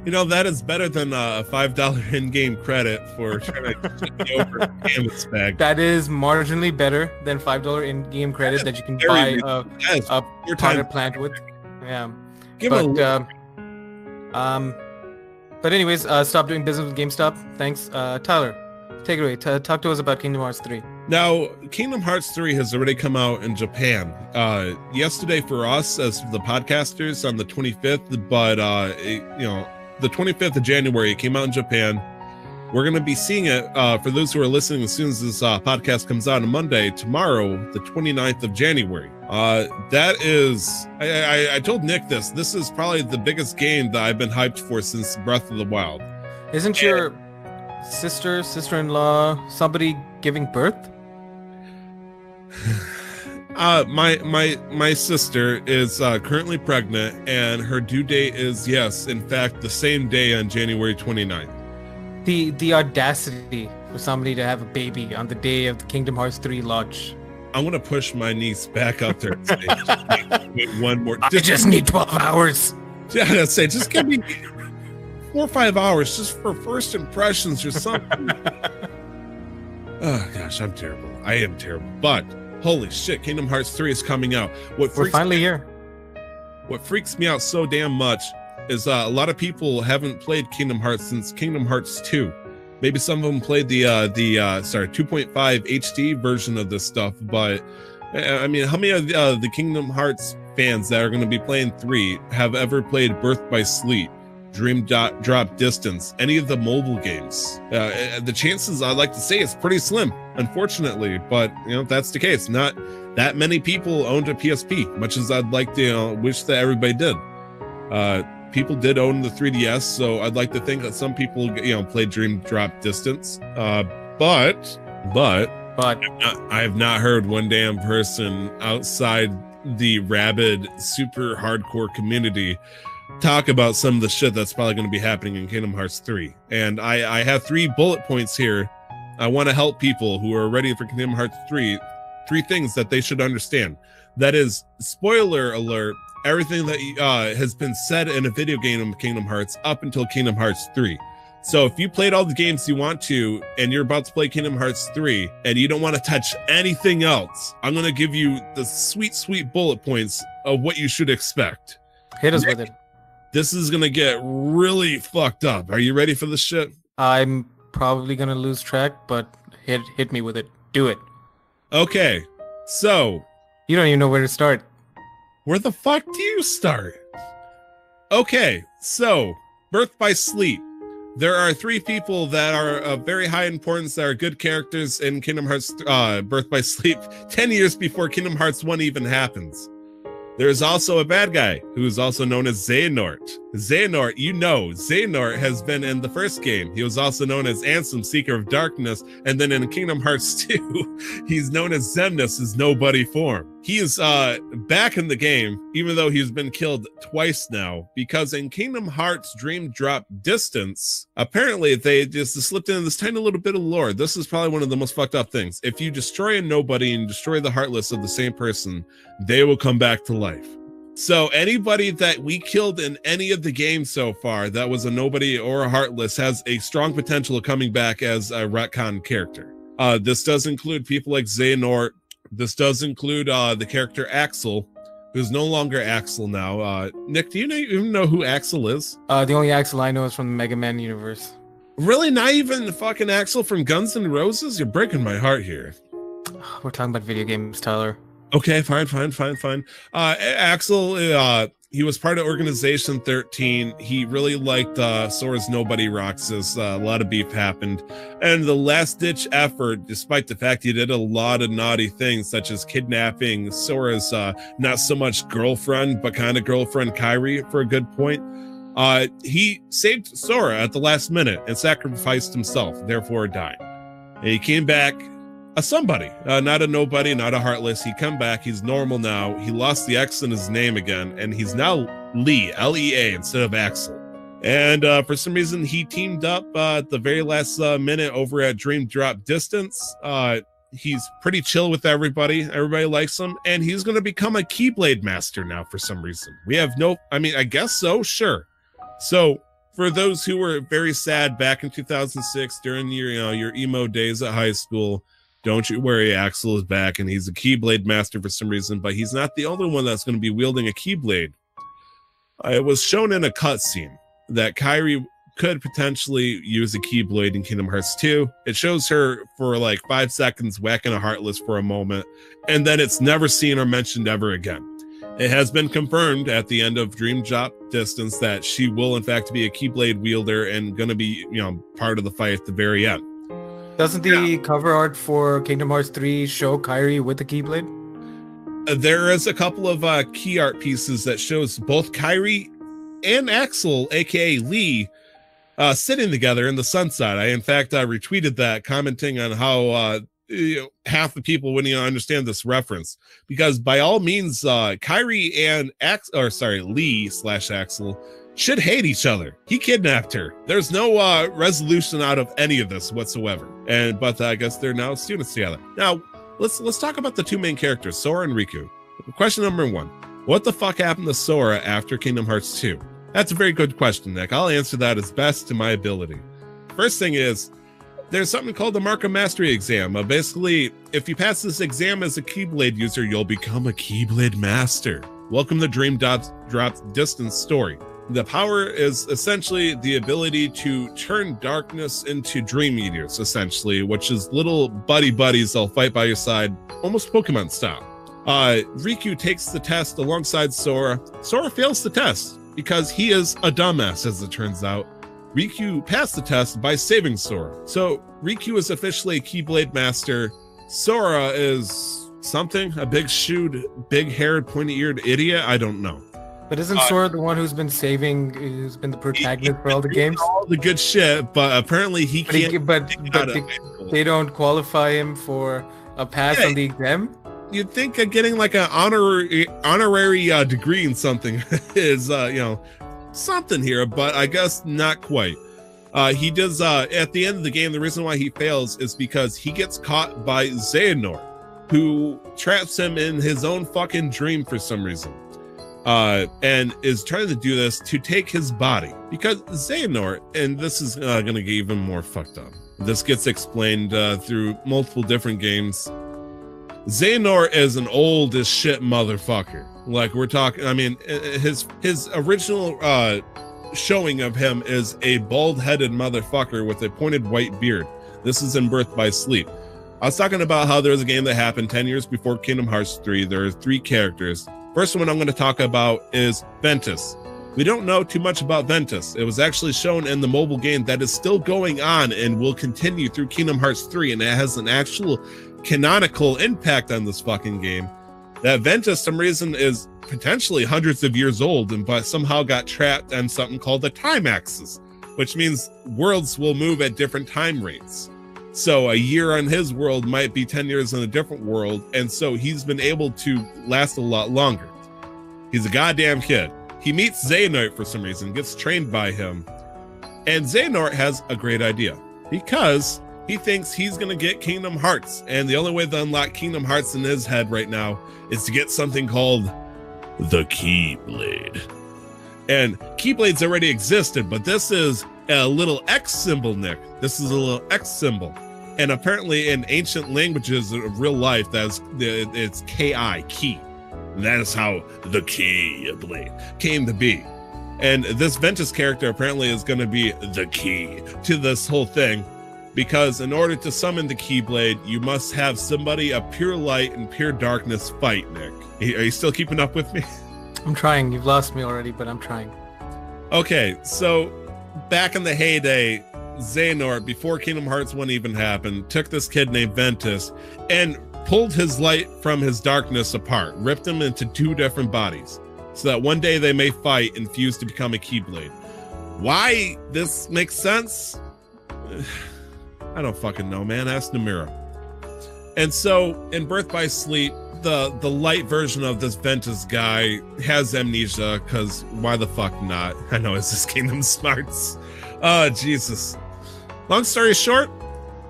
you know, that is better than a $5 in-game credit for trying to get you over canvas bag. That is marginally better than $5 in-game credit that you can buy a potted plant with. Yeah. But anyways, stop doing business with GameStop. Thanks. Tyler, take it away. Talk to us about Kingdom Hearts 3. Now, Kingdom Hearts 3 has already come out in Japan. Yesterday for us as the podcasters on the 25th, but you know, the 25th of January, it came out in Japan. We're going to be seeing it, for those who are listening, as soon as this podcast comes out on Monday, tomorrow, the 29th of January. That is, I told Nick this is probably the biggest game that I've been hyped for since Breath of the Wild. Isn't your sister-in-law, somebody giving birth? My sister is currently pregnant, and her due date is, yes, in fact, the same day on January 29th. The audacity for somebody to have a baby on the day of the Kingdom Hearts 3 launch. I'm gonna push my niece back up there and say, wait, one more. I just need 12 hours. Yeah, I'd say just give me 4 or 5 hours just for first impressions or something. Oh gosh, I'm terrible. I am terrible. But holy shit, Kingdom Hearts 3 is coming out. We're finally here. What freaks me out so damn much is a lot of people haven't played Kingdom Hearts since Kingdom Hearts 2. Maybe some of them played the 2.5 HD version of this stuff, but I mean, how many of the Kingdom Hearts fans that are going to be playing 3 have ever played Birth by Sleep, Dream Drop Distance, any of the mobile games? The chances, I'd like to say, is pretty slim, unfortunately, but you know, that's the case. Not that many people owned a PSP, much as I'd like to wish that everybody did. People did own the 3DS, so I'd like to think that some people, you know, played Dream Drop Distance. But I have not heard one damn person outside the rabid, super hardcore community talk about some of the shit that's probably going to be happening in Kingdom Hearts 3. And I have 3 bullet points here. I want to help people who are ready for Kingdom Hearts 3. 3 things that they should understand. That is, spoiler alert, everything that has been said in a video game of Kingdom Hearts up until Kingdom Hearts 3. So if you played all the games you want to, and you're about to play Kingdom Hearts 3, and you don't want to touch anything else, I'm going to give you the sweet, sweet bullet points of what you should expect. Hit us with it. This is going to get really fucked up. Are you ready for this shit? I'm probably going to lose track, but hit me with it. Do it. Okay, so... You don't even know where to start. Where the fuck do you start? Okay, so, Birth by Sleep. There are 3 people that are of very high importance that are good characters in Kingdom Hearts Birth by Sleep 10 years before Kingdom Hearts 1 even happens. There's also a bad guy who is also known as Xehanort. Xehanort, you know, Xehanort has been in the first game. He was also known as Anthem, Seeker of Darkness, and then in Kingdom Hearts 2, he's known as Xemnas, his nobody form. He is back in the game, even though he's been killed twice now, because in Kingdom Hearts Dream Drop Distance, apparently they just slipped in this tiny little bit of lore. This is probably one of the most fucked up things. If you destroy a nobody and destroy the Heartless of the same person, they will come back to life. So anybody that we killed in any of the games so far that was a nobody or a Heartless has a strong potential of coming back as a retcon character. This does include people like Xehanort. This does include the character Axel, who's no longer Axel now. Nick, do you even know who Axel is? The only Axel I know is from the Mega Man universe. Really? Not even the fucking Axel from Guns N' Roses? You're breaking my heart here. We're talking about video games, Tyler. Okay, fine. Axel, he was part of Organization 13. He really liked Sora's Nobody Roxas. A lot of beef happened. And the last-ditch effort, despite the fact he did a lot of naughty things, such as kidnapping Sora's not-so-much girlfriend, but kind of girlfriend Kairi, for a good point, he saved Sora at the last minute and sacrificed himself, therefore dying. And he came back a somebody, not a nobody, not a Heartless. He come back, he's normal now. He lost the X in his name again, and he's now Lee, L-E-A, instead of Axel. And for some reason, he teamed up at the very last minute over at Dream Drop Distance. He's pretty chill with everybody. Everybody likes him, and he's going to become a Keyblade Master now for some reason. We have no, I mean, I guess so, sure. So, for those who were very sad back in 2006 during your emo days at high school, don't you worry, Axel is back, and he's a Keyblade Master for some reason, but he's not the only one that's going to be wielding a Keyblade. It was shown in a cutscene that Kairi could potentially use a Keyblade in Kingdom Hearts 2. It shows her for like 5 seconds whacking a Heartless for a moment, and then it's never seen or mentioned ever again. It has been confirmed at the end of Dream Drop Distance that she will in fact be a Keyblade wielder and going to be, part of the fight at the very end. Doesn't the cover art for Kingdom Hearts 3 show Kairi with the Keyblade? There is a couple of key art pieces that shows both Kairi and Axel, aka Lee, sitting together in the sunset. I in fact retweeted that, commenting on how half the people wouldn't even understand this reference, because by all means, Kairi and Lee / Axel should hate each other. He kidnapped her. There's no resolution out of any of this whatsoever. But I guess they're now students together. Now, let's talk about the two main characters, Sora and Riku. Question number 1. What the fuck happened to Sora after Kingdom Hearts 2? That's a very good question, Nick. I'll answer that as best to my ability. First thing is, there's something called the Mark of Mastery exam. Basically, if you pass this exam as a Keyblade user, you'll become a Keyblade Master. Welcome to Dream Drop's Distance story. The power is essentially the ability to turn darkness into Dream Eaters, essentially, which is little buddies that'll fight by your side, almost Pokemon style. Riku takes the test alongside Sora. Sora fails the test because he is a dumbass, as it turns out. Riku passed the test by saving Sora. So Riku is officially a Keyblade Master. Sora is something, a big-shoed, big-haired, pointy-eared idiot. I don't know. But isn't Sora the one who's been the protagonist for all the games? All the good shit, but apparently he can't. But they don't qualify him for a pass on the exam? You'd think getting like an honorary degree in something is, something here, but I guess not quite. He does, at the end of the game, the reason why he fails is because he gets caught by Xehanort, who traps him in his own fucking dream for some reason. And is trying to do this to take his body. Because Xehanort, and this is going to get even more fucked up. This gets explained through multiple different games. Xehanort is an old as shit motherfucker. Like, we're talking, I mean, his original showing of him is a bald-headed motherfucker with a pointed white beard. This is in Birth by Sleep. I was talking about how there was a game that happened 10 years before Kingdom Hearts 3. There are 3 characters. First one I'm going to talk about is Ventus. We don't know too much about Ventus. It was actually shown in the mobile game that is still going on and will continue through Kingdom Hearts 3, and it has an actual canonical impact on this fucking game. That Ventus, some reason, is potentially hundreds of years old, but somehow got trapped on something called the time axis, which means worlds will move at different time rates. So a year on his world might be 10 years in a different world, and so he's been able to last a lot longer. He's a goddamn kid. He meets Xehanort for some reason, gets trained by him, and Xehanort has a great idea because he thinks he's going to get Kingdom Hearts, and the only way to unlock Kingdom Hearts in his head right now is to get something called the Keyblade. And Keyblades already existed, but this is a little X symbol, Nick. This is a little X symbol. And apparently in ancient languages of real life, it's K-I, key. And that is how the Keyblade came to be. And this Ventus character apparently is going to be the key to this whole thing, because in order to summon the Keyblade, you must have somebody of pure light and pure darkness fight, Nick. Are you still keeping up with me? I'm trying. You've lost me already, but I'm trying. Okay, so back in the heyday, Xehanort, before Kingdom Hearts 1 even happened, took this kid named Ventus and pulled his light from his darkness apart, ripped him into 2 different bodies, so that one day they may fight and fuse to become a Keyblade. Why this makes sense? I don't fucking know, man. Ask Namira. And so in Birth by Sleep, the light version of this Ventus guy has amnesia, because why the fuck not? I know, it's just Kingdom Smarts. Oh, Jesus. Long story short,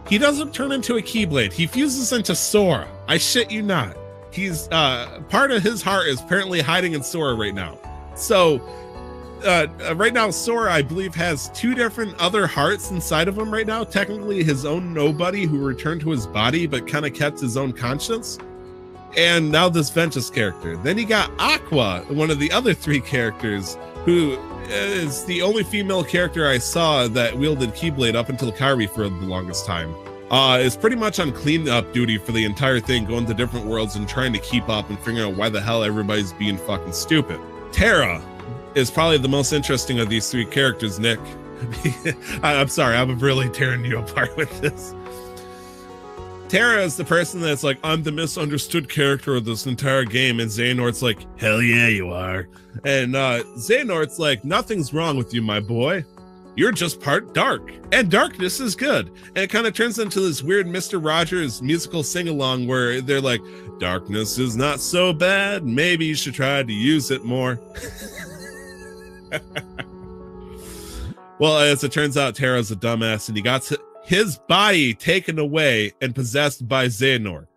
he doesn't turn into a Keyblade. He fuses into Sora. I shit you not. He's part of his heart is apparently hiding in Sora right now. So right now, Sora, I believe, has 2 different other hearts inside of him right now. Technically his own nobody who returned to his body but kind of kept his own conscience. And now this Ventus character. Then you got Aqua, one of the other 3 characters, who is the only female character I saw that wielded Keyblade up until Kairi for the longest time. Is pretty much on cleanup duty for the entire thing, going to different worlds and trying to keep up and figuring out why the hell everybody's being fucking stupid. Terra is probably the most interesting of these 3 characters, Nick. I'm sorry, I'm really tearing you apart with this. Terra is the person that's like, I'm the misunderstood character of this entire game, and Xehanort's like, hell yeah, you are. And Xehanort's like, nothing's wrong with you, my boy. You're just part dark, and darkness is good. And it kind of turns into this weird Mr. Rogers musical sing-along where they're like, darkness is not so bad, maybe you should try to use it more. Well, as it turns out, Terra's a dumbass, and he got his body taken away and possessed by Xehanort.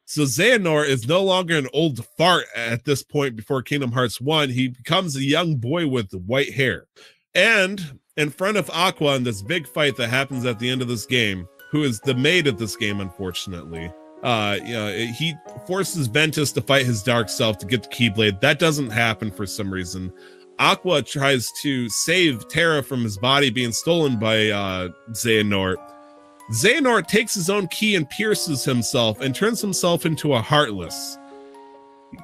So Xehanort is no longer an old fart at this point before Kingdom Hearts 1. He becomes a young boy with white hair. And in front of Aqua in this big fight that happens at the end of this game, who is the maid of this game, unfortunately, he forces Ventus to fight his dark self to get the Keyblade. That doesn't happen for some reason. Aqua tries to save Terra from his body being stolen by Xehanort. Xehanort takes his own key and pierces himself and turns himself into a Heartless.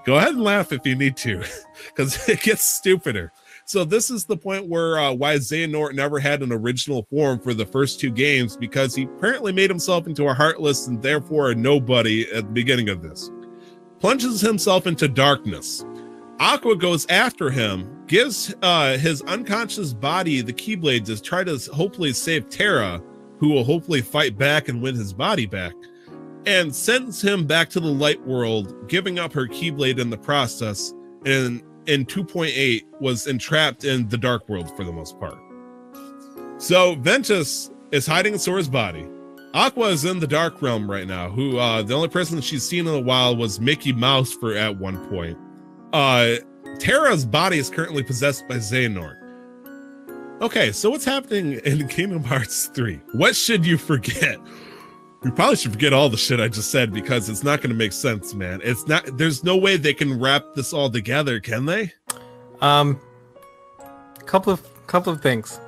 Go ahead and laugh if you need to, because it gets stupider. So this is the point where why Xehanort never had an original form for the first 2 games, because he apparently made himself into a Heartless and therefore a nobody at the beginning of this. Plunges himself into darkness. Aqua goes after him, gives his unconscious body the Keyblade to try to hopefully save Terra, who will hopefully fight back and win his body back, and sends him back to the light world, giving up her Keyblade in the process, and in 2.8 was entrapped in the dark world for the most part. So Ventus is hiding in Sora's body. Aqua is in the dark realm right now, who the only person she's seen in a while was Mickey Mouse for at one point. Terra's body is currently possessed by Xehanort. Okay, so what's happening in Kingdom Hearts 3? What should you forget? You probably should forget all the shit I just said, because it's not going to make sense, man. It's not. There's no way they can wrap this all together, can they? Couple of things.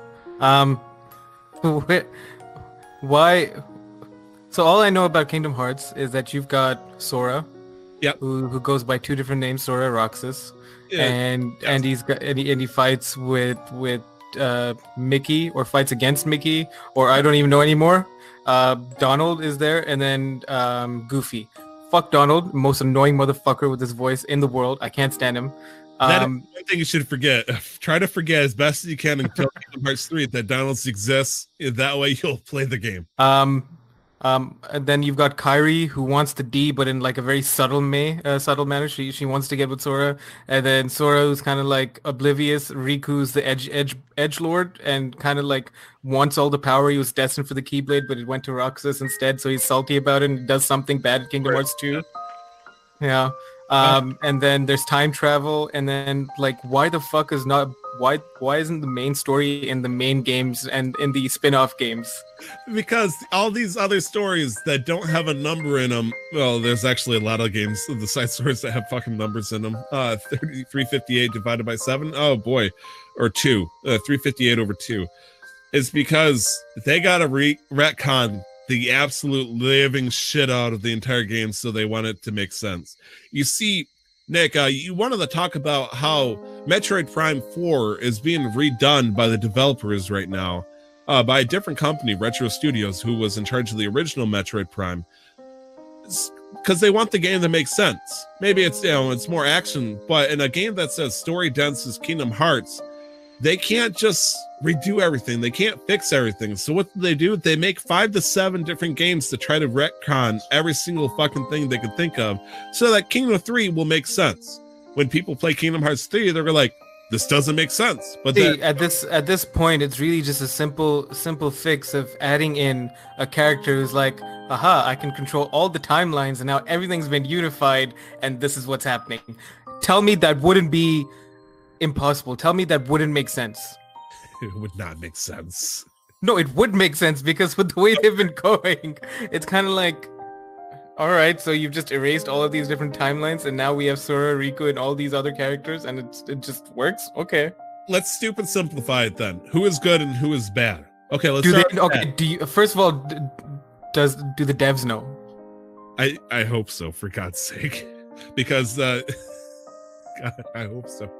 Why? So all I know about Kingdom Hearts is that you've got Sora, yep, who goes by 2 different names, Sora, Roxas, yeah, and he fights with Mickey, or fights against Mickey, or I don't even know anymore. Donald is there, and then Goofy. Fuck Donald, most annoying motherfucker with his voice in the world. I can't stand him. That is one thing you should forget. Try to forget as best as you can until Kingdom Hearts 3 that Donald exists. That way you'll play the game. And then you've got Kairi, who wants to D, but in like a very subtle manner. She wants to get with Sora, and then Sora, who's kind of like oblivious. Riku's the edge lord, and kind of like wants all the power. He was destined for the Keyblade, but it went to Roxas instead, so he's salty about it and does something bad in Kingdom Hearts 2. Yeah. And then there's time travel, and then like why isn't the main story in the main games and in the spin-off games? Because all these other stories that don't have a number in them, well, there's actually a lot of games, the side stories that have fucking numbers in them. 358 divided by 7, oh boy, or 2, 358 over 2. It's because they gotta retcon the absolute living shit out of the entire game, so they want it to make sense. You see, Nick, you wanted to talk about how Metroid Prime 4 is being redone by the developers right now, by a different company, Retro Studios, who was in charge of the original Metroid Prime, because they want the game to make sense. Maybe it's, it's more action, but in a game that's as story dense as Kingdom Hearts, they can't just redo everything. They can't fix everything. So what do? They make 5 to 7 different games to try to retcon every single fucking thing they can think of, so that Kingdom 3 will make sense. When people play Kingdom Hearts 3, they're like, this doesn't make sense. But at this point, it's really just a simple fix of adding in a character who's like, aha, I can control all the timelines, and now everything's been unified, and this is what's happening. Tell me that wouldn't be impossible. Tell me that wouldn't make sense. It would not make sense. No, it would make sense, because with the way they've been going, it's kind of like, all right, so you've just erased all of these different timelines, and now we have Sora, Riku, and all these other characters, and it just works? Okay. Let's stupid simplify it then. Who is good and who is bad? Okay, let's first of all, do the devs know? I hope so, for God's sake. Because God, I hope so.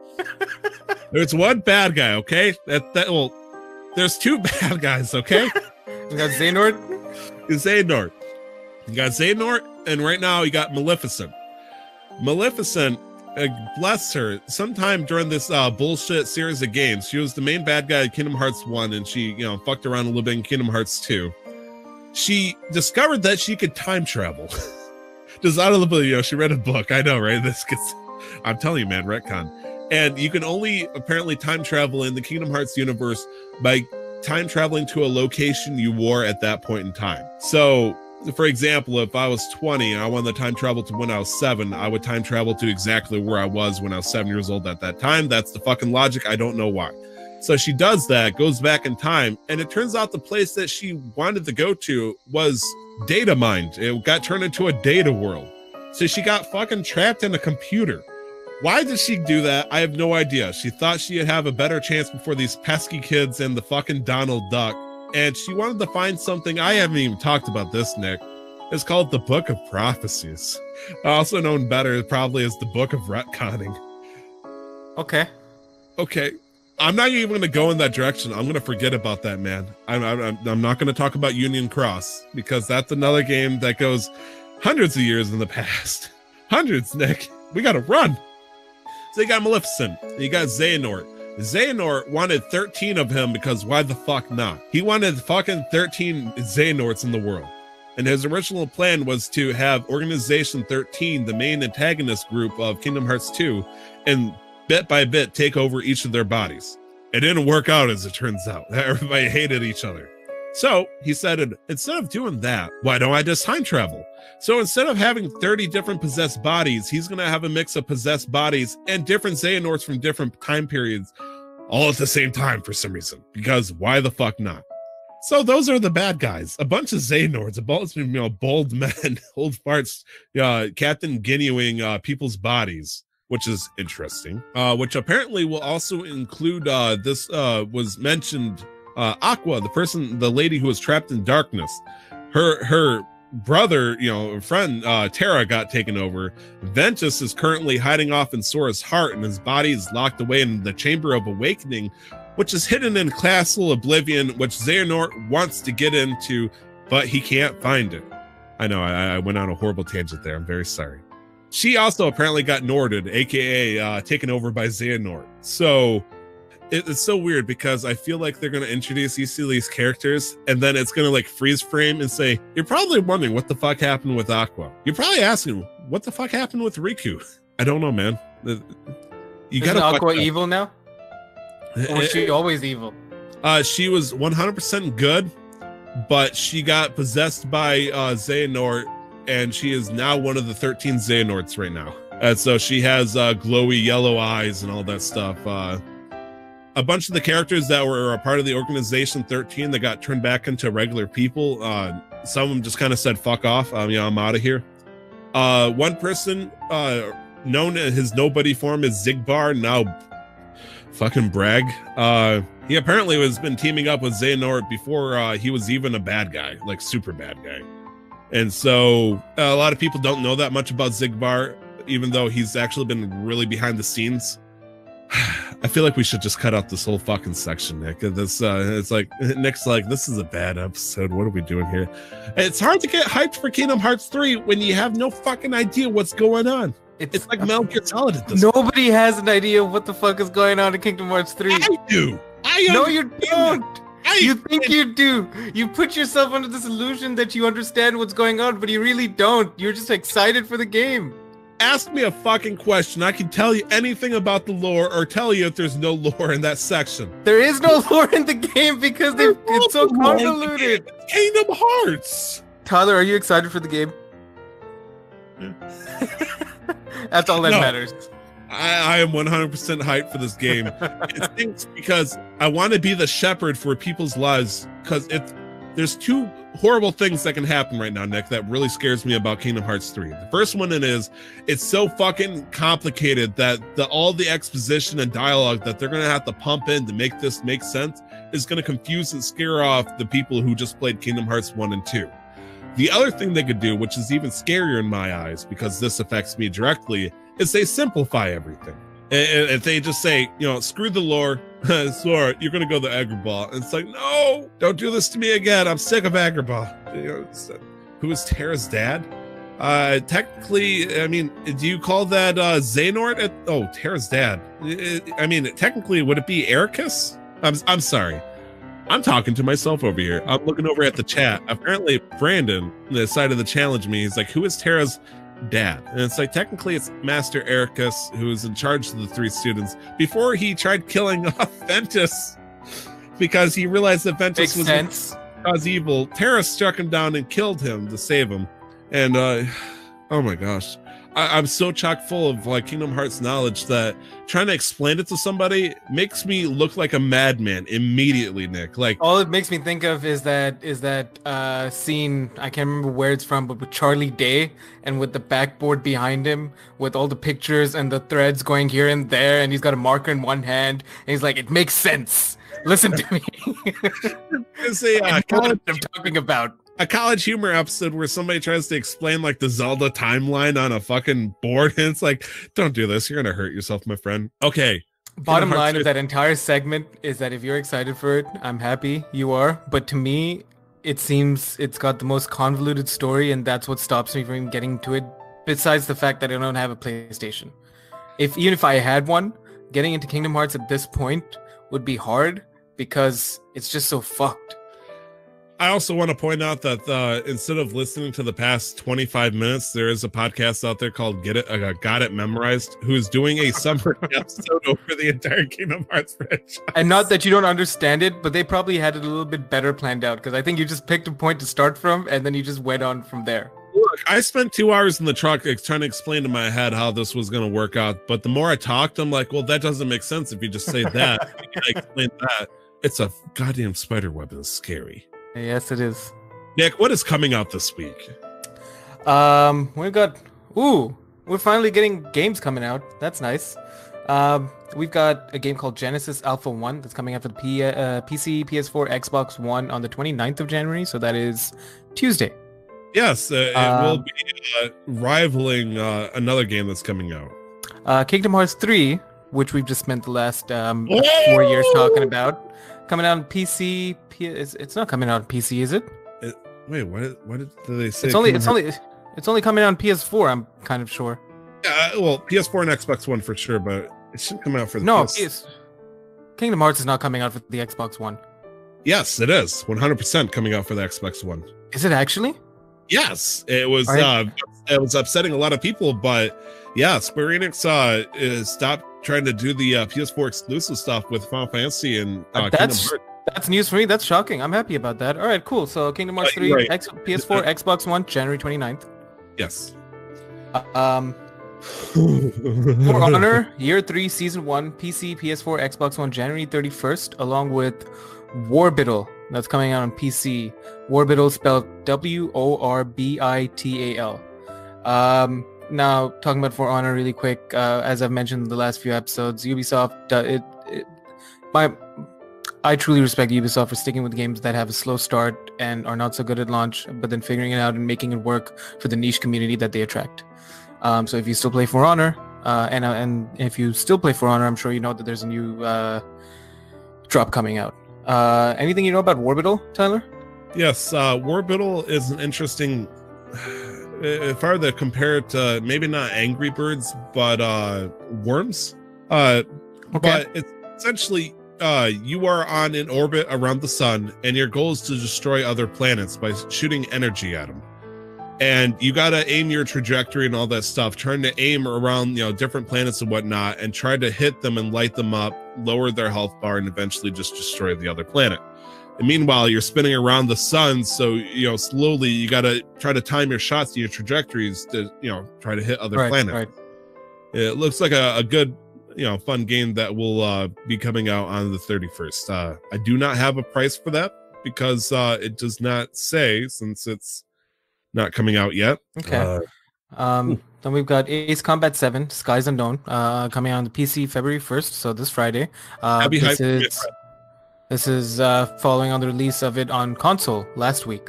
There's one bad guy, okay? There's 2 bad guys, okay? You got Xehanort? Xehanort. You got Xehanort, and right now you got Maleficent. Maleficent, bless her, sometime during this bullshit series of games, she was the main bad guy in Kingdom Hearts 1, and she, fucked around a little bit in Kingdom Hearts 2. She discovered that she could time travel. Just out of the blue, she read a book. I know, right? I'm telling you, man, retcon. And you can only apparently time travel in the Kingdom Hearts universe by time traveling to a location you were at that point in time. So, for example, if I was 20 and I wanted to time travel to when I was 7, I would time travel to exactly where I was when I was 7 years old at that time. That's the fucking logic. I don't know why. So she does that, goes back in time, and it turns out the place that she wanted to go to was data mined. It got turned into a data world. So she got fucking trapped in a computer. Why did she do that? I have no idea. She thought she'd have a better chance before these pesky kids and the fucking Donald Duck. And she wanted to find something. I haven't even talked about this, Nick. It's called the Book of Prophecies. Also known better probably as the Book of Retconning. Okay. Okay. I'm not even going to go in that direction. I'm going to forget about that, man. I'm not going to talk about Union Cross because that's another game that goes hundreds of years in the past. Hundreds, Nick. We got to run. So you got Maleficent. You got Xehanort. Xehanort wanted 13 of him because why the fuck not? He wanted fucking 13 Xehanorts in the world. And his original plan was to have Organization 13, the main antagonist group of Kingdom Hearts 2, and bit by bit take over each of their bodies. It didn't work out, as it turns out. Everybody hated each other. So he said, instead of doing that, why don't I just time travel? So instead of having 30 different possessed bodies, he's going to have a mix of possessed bodies and different Xehanorts from different time periods all at the same time for some reason. Because why the fuck not? So those are the bad guys. A bunch of Xehanorts, a bunch of bold men, old farts, Captain Guineaing people's bodies, which is interesting. Which apparently will also include, this was mentioned, Aqua, the lady who was trapped in darkness. Her brother, friend, Terra got taken over. Ventus is currently hiding off in Sora's heart, and his body is locked away in the Chamber of Awakening, which is hidden in Castle Oblivion, which Xehanort wants to get into, but he can't find it. I know, I went on a horrible tangent there. I'm very sorry. She also apparently got Norded, aka taken over by Xehanort. So it's so weird because I feel like they're going to introduce each of these characters and then it's going to like freeze frame and say, you're probably wondering what the fuck happened with Aqua. You're probably asking, what the fuck happened with Riku? I don't know, man. You got Aqua evil now? Or was she always evil? She was 100% good, but she got possessed by Xehanort, and she is now one of the 13 Xehanorts right now. And so she has glowy yellow eyes and all that stuff. A bunch of the characters that were a part of the Organization 13 that got turned back into regular people, some of them just kind of said, fuck off, I'm out of here. One person known as his nobody form is Zigbar, now fucking brag. He apparently has been teaming up with Xehanort before he was even a bad guy, like super bad guy. And so a lot of people don't know that much about Zigbar, even though he's actually been really behind the scenes. I feel like we should just cut out this whole fucking section, Nick. This it's like Nick's like, this is a bad episode. What are we doing here? It's hard to get hyped for Kingdom Hearts 3 when you have no fucking idea what's going on. It's like Metal Gear Solid at this point. Nobody has an idea what the fuck is going on in Kingdom Hearts 3. I do. No, you don't. You think you do. You put yourself under this illusion that you understand what's going on, but you really don't. You're just excited for the game. Ask me a fucking question. I can tell you anything about the lore or tell you if there's no lore in that section. There is no lore in the game because it's so convoluted. It's Kingdom Hearts. Tyler, are you excited for the game? That's all that matters. I am 100% hyped for this game. It stinks because I want to be the shepherd for people's lives, because there's two horrible things that can happen right now, Nick, that really scares me about Kingdom Hearts 3. The first one is it's so fucking complicated that all the exposition and dialogue that they're going to have to pump in to make this make sense is going to confuse and scare off the people who just played Kingdom Hearts 1 and 2. The other thing they could do, which is even scarier in my eyes, because this affects me directly, is they simplify everything. And if they just say, screw the lore, Sora, you're going to go the Agrabah. And it's like, no, don't do this to me again. I'm sick of Agrabah. Who is Terra's dad? Technically, I mean, do you call that Xehanort? Oh, Terra's dad. I mean, technically, would it be Ericus? I'm sorry. I'm talking to myself over here. I'm looking over at the chat. Apparently, Brandon decided to challenge me. He's like, who is Terra's dad? And it's like, technically it's Master Ericus, who is in charge of the 3 students before he tried killing off Ventus. because he realized that vengeance Makes sense. was evil. Terra struck him down and killed him to save him. And oh my gosh, I'm so chock full of like Kingdom Hearts knowledge that trying to explain it to somebody makes me look like a madman immediately, Nick. Like all it makes me think of is that scene, I can't remember where it's from, but with Charlie Day and with the backboard behind him with all the pictures and the threads going here and there, and he's got a marker in one hand and he's like, it makes sense. Listen to me. It's a I know what I'm talking about. A College Humor episode where somebody tries to explain like the Zelda timeline on a fucking board, and it's like, don't do this, you're gonna hurt yourself, my friend. Okay, bottom line of that entire segment is that if you're excited for it, I'm happy you are, but to me it seems it's got the most convoluted story, and that's what stops me from getting to it, besides the fact that I don't have a PlayStation. Even if I had one, getting into Kingdom Hearts at this point would be hard because it's just so fucked. I also want to point out that instead of listening to the past 25 minutes, there is a podcast out there called Got It Memorized, who's doing a summary episode over the entire Kingdom Hearts franchise. And not that you don't understand it, but they probably had it a little bit better planned out, because I think you just picked a point to start from, and then you just went on from there. Look, I spent 2 hours in the truck trying to explain to my head how this was going to work out, but the more I talked, I'm like, well, that doesn't make sense if you just say that. You can't explain that. It's a goddamn spider web, and it's scary. Yes, it is. Nick, what is coming out this week? We're finally getting games coming out. That's nice. We've got a game called Genesis Alpha 1 that's coming out for the PC, PS4, Xbox One on the 29th of January, so that is Tuesday. Yes, it will be rivaling another game that's coming out. Kingdom Hearts 3, which we've just spent the last 4 years talking about. Coming out on PC. It's not coming out on PC, is it? Wait, what did they say? It's only coming out on PS4. I'm kind of sure. Well, PS4 and Xbox One for sure, but it shouldn't come out for the PS. Kingdom Hearts is not coming out for the Xbox One. Yes, it is 100% coming out for the Xbox One. Is it actually? Yes, it was. It was upsetting a lot of people, but yeah, Square Enix stopped trying to do the PS4 exclusive stuff with Final Fantasy and Kingdom Hearts. That's news for me. That's shocking. I'm happy about that. All right, cool. So Kingdom Hearts 3, right. PS4, Xbox One, January 29th. Yes. For Honor, Year 3, Season 1, PC, PS4, Xbox One, January 31st, along with Worbital. That's coming out on PC. Worbital spelled Worbital. Now, talking about For Honor really quick, as I've mentioned in the last few episodes, Ubisoft, I truly respect Ubisoft for sticking with games that have a slow start and are not so good at launch, but then figuring it out and making it work for the niche community that they attract. So if you still play For Honor, and if you still play For Honor, I'm sure you know that there's a new drop coming out. Anything you know about Worbital, Tyler? Yes, Worbital is an interesting... if I were to compare it to maybe not Angry Birds, but Worms. Okay. But it's essentially you are on an orbit around the sun, and your goal is to destroy other planets by shooting energy at them. And you got to aim your trajectory and all that stuff, trying to aim around, different planets and whatnot, and try to hit them and light them up, lower their health bar, and eventually just destroy the other planet. And meanwhile, you're spinning around the sun, so slowly you got to try to time your shots and your trajectories to try to hit other planets. Right. It looks like a good fun game that will be coming out on the 31st. I do not have a price for that because it does not say, since it's not coming out yet. Okay. Then we've got Ace Combat 7 Skies Unknown coming out on the PC February 1st, so this Friday. This is following on the release of it on console last week.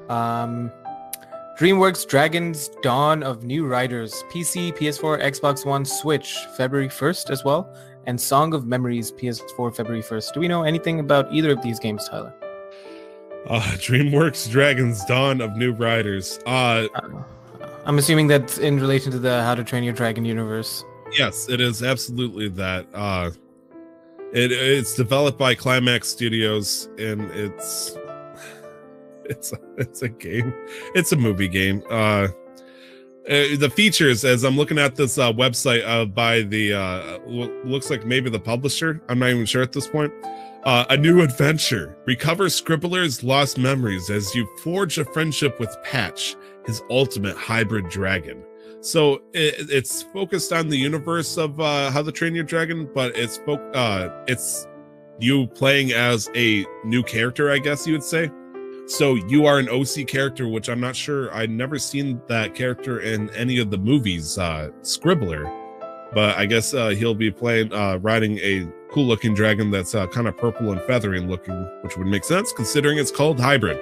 DreamWorks Dragon's Dawn of New Riders, PC, PS4, Xbox One, Switch, February 1st as well, and Song of Memories, PS4, February 1st. Do we know anything about either of these games, Tyler? DreamWorks Dragon's Dawn of New Riders. I'm assuming that's in relation to the How to Train Your Dragon universe. Yes, it is absolutely that. It's developed by Climax Studios, and it's a game. It's a movie game. The features, as I'm looking at this website by the looks like maybe the publisher. I'm not even sure at this point. A new adventure. Recover Scribbler's lost memories as you forge a friendship with Patch, his ultimate hybrid dragon. So it's focused on the universe of How to Train Your Dragon, but it's you playing as a new character, I guess you would say. So you are an OC character, which I'm not sure. I'd never seen that character in any of the movies, Scribbler. But I guess he'll be playing, riding a cool-looking dragon that's kind of purple and feathery looking, which would make sense considering it's called Hybrid.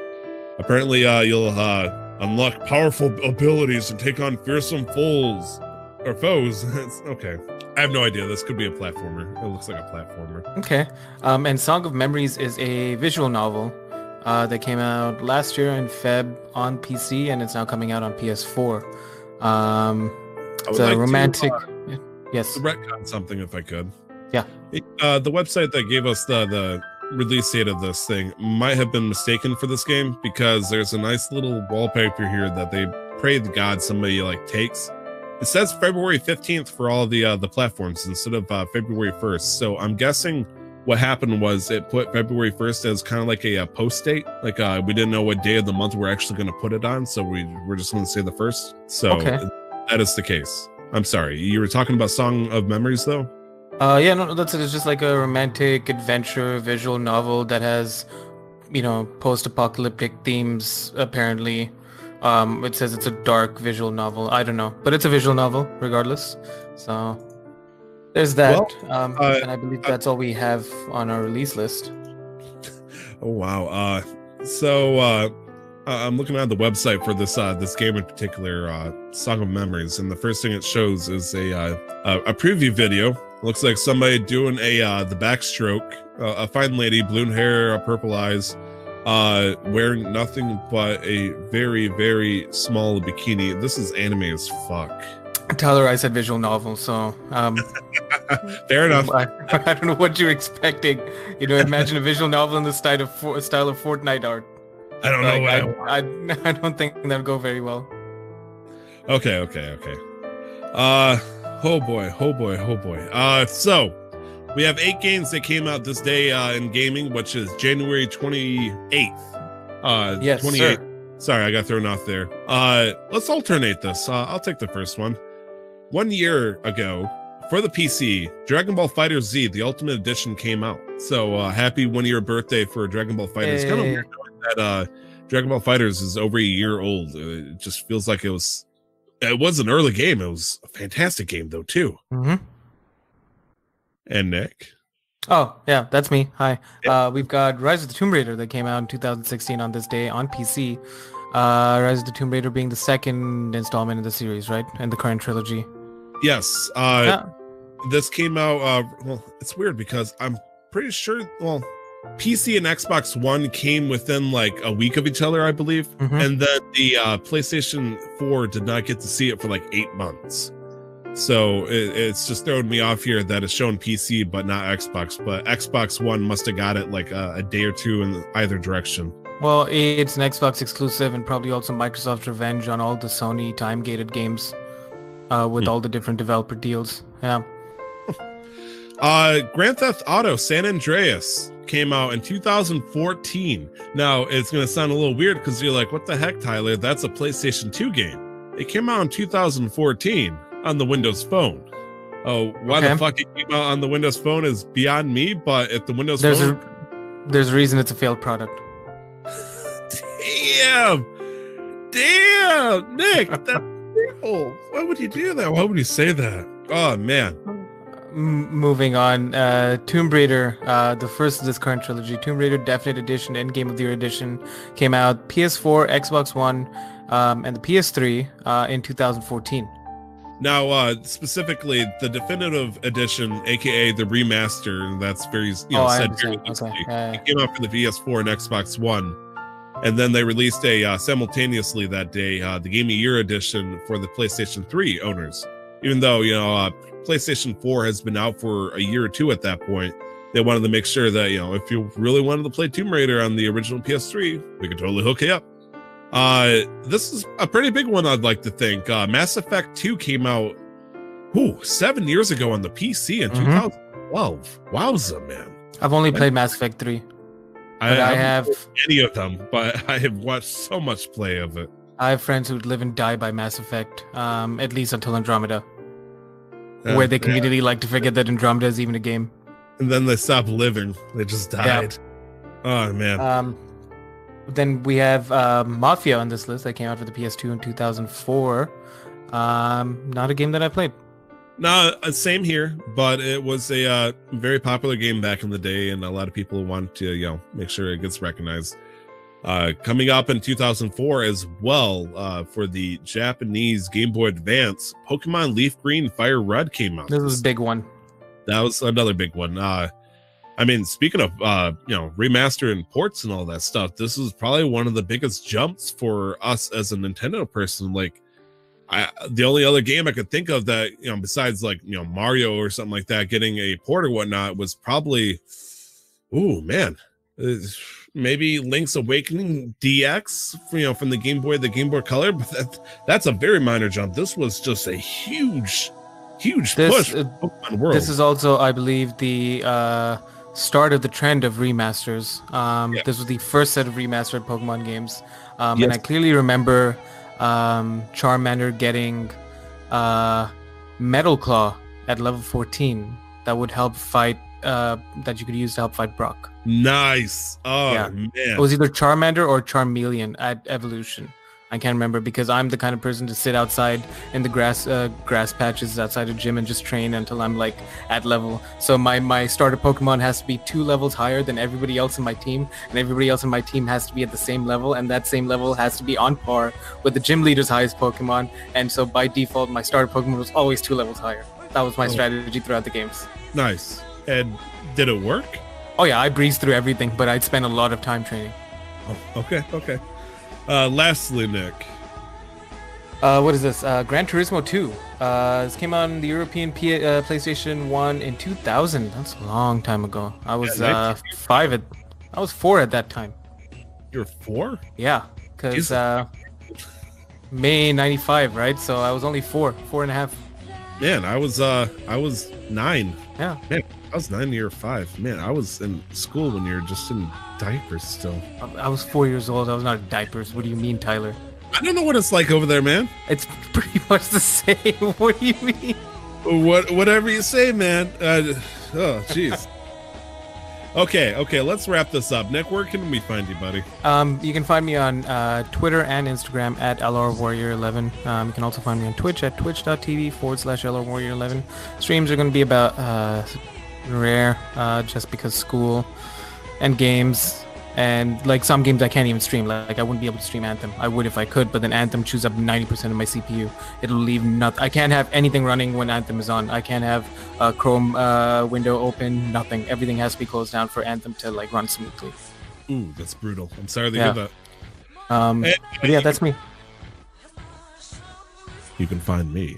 Apparently, you'll unlock powerful abilities and take on fearsome foes. Okay. I have no idea. This could be a platformer. It looks like a platformer. Okay. And Song of Memories is a visual novel that came out last year in Feb on PC, and it's now coming out on PS4. It's a romantic... Yes. Retcon something if I could. Yeah. The website that gave us the release date of this thing might have been mistaken for this game, because there's a nice little wallpaper here that they pray to God somebody like takes. It says February 15th for all the platforms instead of February 1st. So I'm guessing what happened was it put February 1st as kind of like a post date. Like we didn't know what day of the month we're actually going to put it on, so we're just going to say the 1st. So that is the case. I'm sorry. You were talking about Song of Memories, though? Yeah, no, that's it. It's just like a romantic adventure visual novel that has, you know, post-apocalyptic themes, apparently. It says it's a dark visual novel. I don't know. But it's a visual novel, regardless. So, there's that. Well, and I believe that's all we have on our release list. Oh, wow. I'm looking at the website for this game in particular, Song of Memories, and the first thing it shows is a preview video. Looks like somebody doing the backstroke. A fine lady, blonde hair, purple eyes, wearing nothing but a very, very small bikini. This is anime as fuck. Tyler, I said visual novel, so fair enough. I don't know what you're expecting. You know, imagine a visual novel in the style of Fortnite art. I don't know what I don't think that'll go very well. Okay. Oh boy. So we have 8 games that came out this day in gaming, which is January 28th. Yes, 28th. Sir. Sorry, I got thrown off there. Let's alternate this. I'll take the first one. 1 year ago, for the PC, Dragon Ball FighterZ, the Ultimate Edition, came out. So happy 1-year birthday for Dragon Ball FighterZ. It's kind of weird knowing that Dragon Ball FighterZ is over a year old. It just feels like it was an early game. It was a fantastic game, though, too. Mm-hmm. And Nick? Oh, yeah, that's me. Hi. Yeah. We've got Rise of the Tomb Raider that came out in 2016 on this day on PC. Rise of the Tomb Raider being the second installment in the series, right? In the current trilogy. Yes. This came out, well, it's weird because I'm pretty sure, well, PC and Xbox One came within like a week of each other, I believe. Mm-hmm. And then the PlayStation 4 did not get to see it for like 8 months. So it's just throwing me off here that it's showing PC but not Xbox. But Xbox One must have got it like a day or two in either direction. Well, it's an Xbox exclusive and probably also Microsoft's revenge on all the Sony time-gated games with all the different developer deals. Yeah. Grand Theft Auto San Andreas came out in 2014. Now, it's going to sound a little weird because you're like, what the heck, Tyler? That's a PlayStation 2 game. It came out in 2014 on the Windows Phone. Oh, why the fuck it came out on the Windows Phone is beyond me, but if the Windows Phone... There's a reason it's a failed product. Damn, Nick, that's terrible. Why would you do that? Why would you say that? Oh, man. Moving on, Tomb Raider, the first of this current trilogy, Tomb Raider Definite Edition and Game of the Year Edition, came out PS4, Xbox One, and the PS3 in 2014. Now, specifically, the Definitive Edition, aka the Remaster, that's very, said very loosely. It came out for the PS4 and Xbox One, and then they released simultaneously that day the Game of the Year Edition for the PlayStation 3 owners. Even though, PlayStation 4 has been out for a year or two at that point, they wanted to make sure that, if you really wanted to play Tomb Raider on the original PS3, we could totally hook you up. This is a pretty big one, I'd like to think. Mass Effect 2 came out 7 years ago on the PC in 2012. Wowza, man. I've only played Mass Effect 3. But I have any of them, but I have watched so much play of it. I have friends who live and die by Mass Effect, at least until Andromeda, where they conveniently like to forget that Andromeda is even a game. And then they stop living. They just died. Yeah. Oh, man. Then we have Mafia on this list that came out for the PS2 in 2004. Not a game that I played. No, same here, but it was a very popular game back in the day, and a lot of people want to, make sure it gets recognized. Coming up in 2004 as well, for the Japanese Game Boy Advance, Pokemon Leaf Green Fire Red came out. This was a big one. That was another big one. I mean, speaking of, remaster and ports and all that stuff, this was probably one of the biggest jumps for us as a Nintendo person. Like, the only other game I could think of that, besides like, Mario or something like that, getting a port or whatnot was probably, maybe Link's Awakening DX, from the Game Boy Color, but that's a very minor jump. This was just a huge push for Pokemon World. This is also, I believe, the start of the trend of remasters. This was the first set of remastered Pokemon games, and I clearly remember Charmander getting Metal Claw at level 14 that would help fight, that you could use to help fight Brock. Nice. Oh, yeah. Man. It was either Charmander or Charmeleon at Evolution. I can't remember because I'm the kind of person to sit outside in the grass patches outside a gym and just train until I'm like at level. So my starter Pokemon has to be 2 levels higher than everybody else in my team, and everybody else in my team has to be at the same level, and that same level has to be on par with the gym leader's highest Pokemon. And so by default, my starter Pokemon was always 2 levels higher. That was my strategy throughout the games. Nice. And did it work? Oh yeah, I breezed through everything, but I'd spend a lot of time training. Oh, okay. Lastly, Nick. What is this? Gran Turismo 2. This came out on the European PlayStation 1 in 2000. That's a long time ago. I was 4 at that time. You're 4? Yeah, because May 95, right? So I was only 4.5. Man, I was 9. Yeah. Man, I was 9 or 5. Man, I was in school when you were just in diapers still. I was 4 years old. I was not in diapers. What do you mean, Tyler? I don't know what it's like over there, man. It's pretty much the same. What do you mean? Whatever you say, man. Oh, jeez. Okay, let's wrap this up. Nick, where can we find you, buddy? You can find me on Twitter and Instagram at LRWarrior11. You can also find me on Twitch at twitch.tv/LRWarrior11. Streams are going to be about rare, just because school and games, and like some games I can't even stream. Like I wouldn't be able to stream Anthem. I would if I could, but then Anthem chews up 90% of my CPU. It'll leave nothing. I can't have anything running when Anthem is on. I can't have a Chrome window open. Nothing. Everything has to be closed down for Anthem to like run smoothly. Ooh, that's brutal. I'm sorry to hear that. But yeah, that's me. You can find me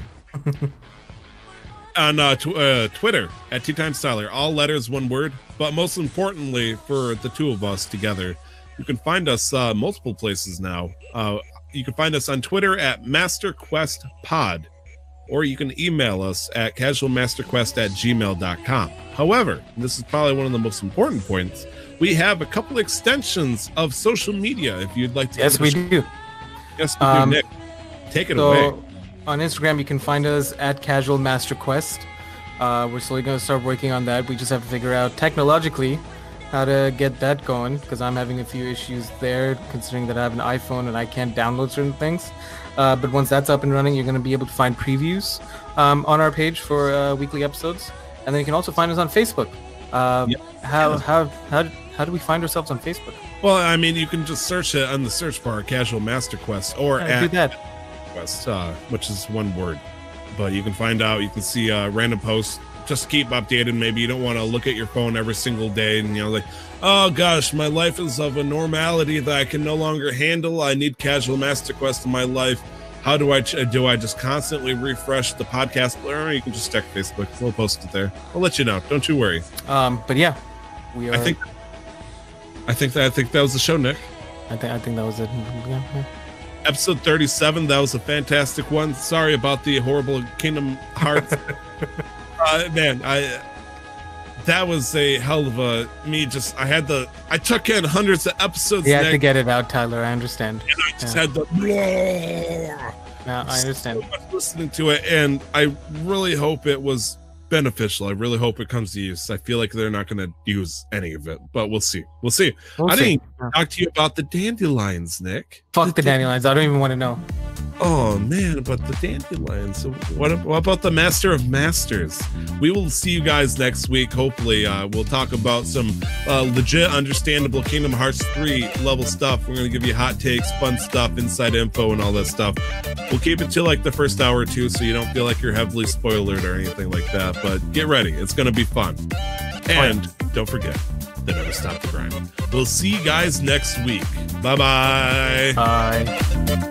on Twitter at TTimeStyler, all letters, one word. But most importantly, for the two of us together, you can find us multiple places now. You can find us on Twitter at MasterQuestPod, or you can email us at casualmasterquest@gmail.com. However, this is probably one of the most important points, we have a couple extensions of social media if you'd like to. Yes, we do. Yes, we do, Nick. Take it away. On Instagram, you can find us at casualmasterquest. We're slowly going to start working on that. We just have to figure out technologically how to get that going, because I'm having a few issues there, considering that I have an iPhone and I can't download certain things. But once that's up and running, you're going to be able to find previews on our page for weekly episodes. And then you can also find us on Facebook. How do we find ourselves on Facebook? Well, I mean, you can just search it on the search bar, Casual Master Quest, or do that. Quest, which is one word. But you can find out, you can see random posts. Just keep updated. Maybe you don't want to look at your phone every single day and, like, oh gosh, my life is of a normality that I can no longer handle. I need Casual Master Quest in my life. How do I just constantly refresh the podcast player? Or you can just check Facebook. We'll post it there. I'll let you know. Don't you worry. But yeah, we are. I think that was the show, Nick. I think that was it. Yeah. Episode 37. That was a fantastic one. Sorry about the horrible Kingdom Hearts. Man, that was a hell of a I took in hundreds of episodes. You had to get it out, Tyler. I understand. And I just had the yeah, I understand. So much listening to it, and I really hope it was beneficial. I really hope it comes to use. I feel like they're not going to use any of it, but we'll see. I didn't talk to you about the dandelions, Nick. Fuck the dandelions. I don't even want to know. Oh man, about the dandelions. So what about the Master of Masters? We will see you guys next week. Hopefully, we'll talk about some legit, understandable Kingdom Hearts 3 level stuff. We're gonna give you hot takes, fun stuff, inside info, and all that stuff. We'll keep it to like the first hour or two, so you don't feel like you're heavily spoilered or anything like that. But get ready, it's gonna be fun. And don't forget to never stop the grind. We'll see you guys next week. Bye-bye. Bye.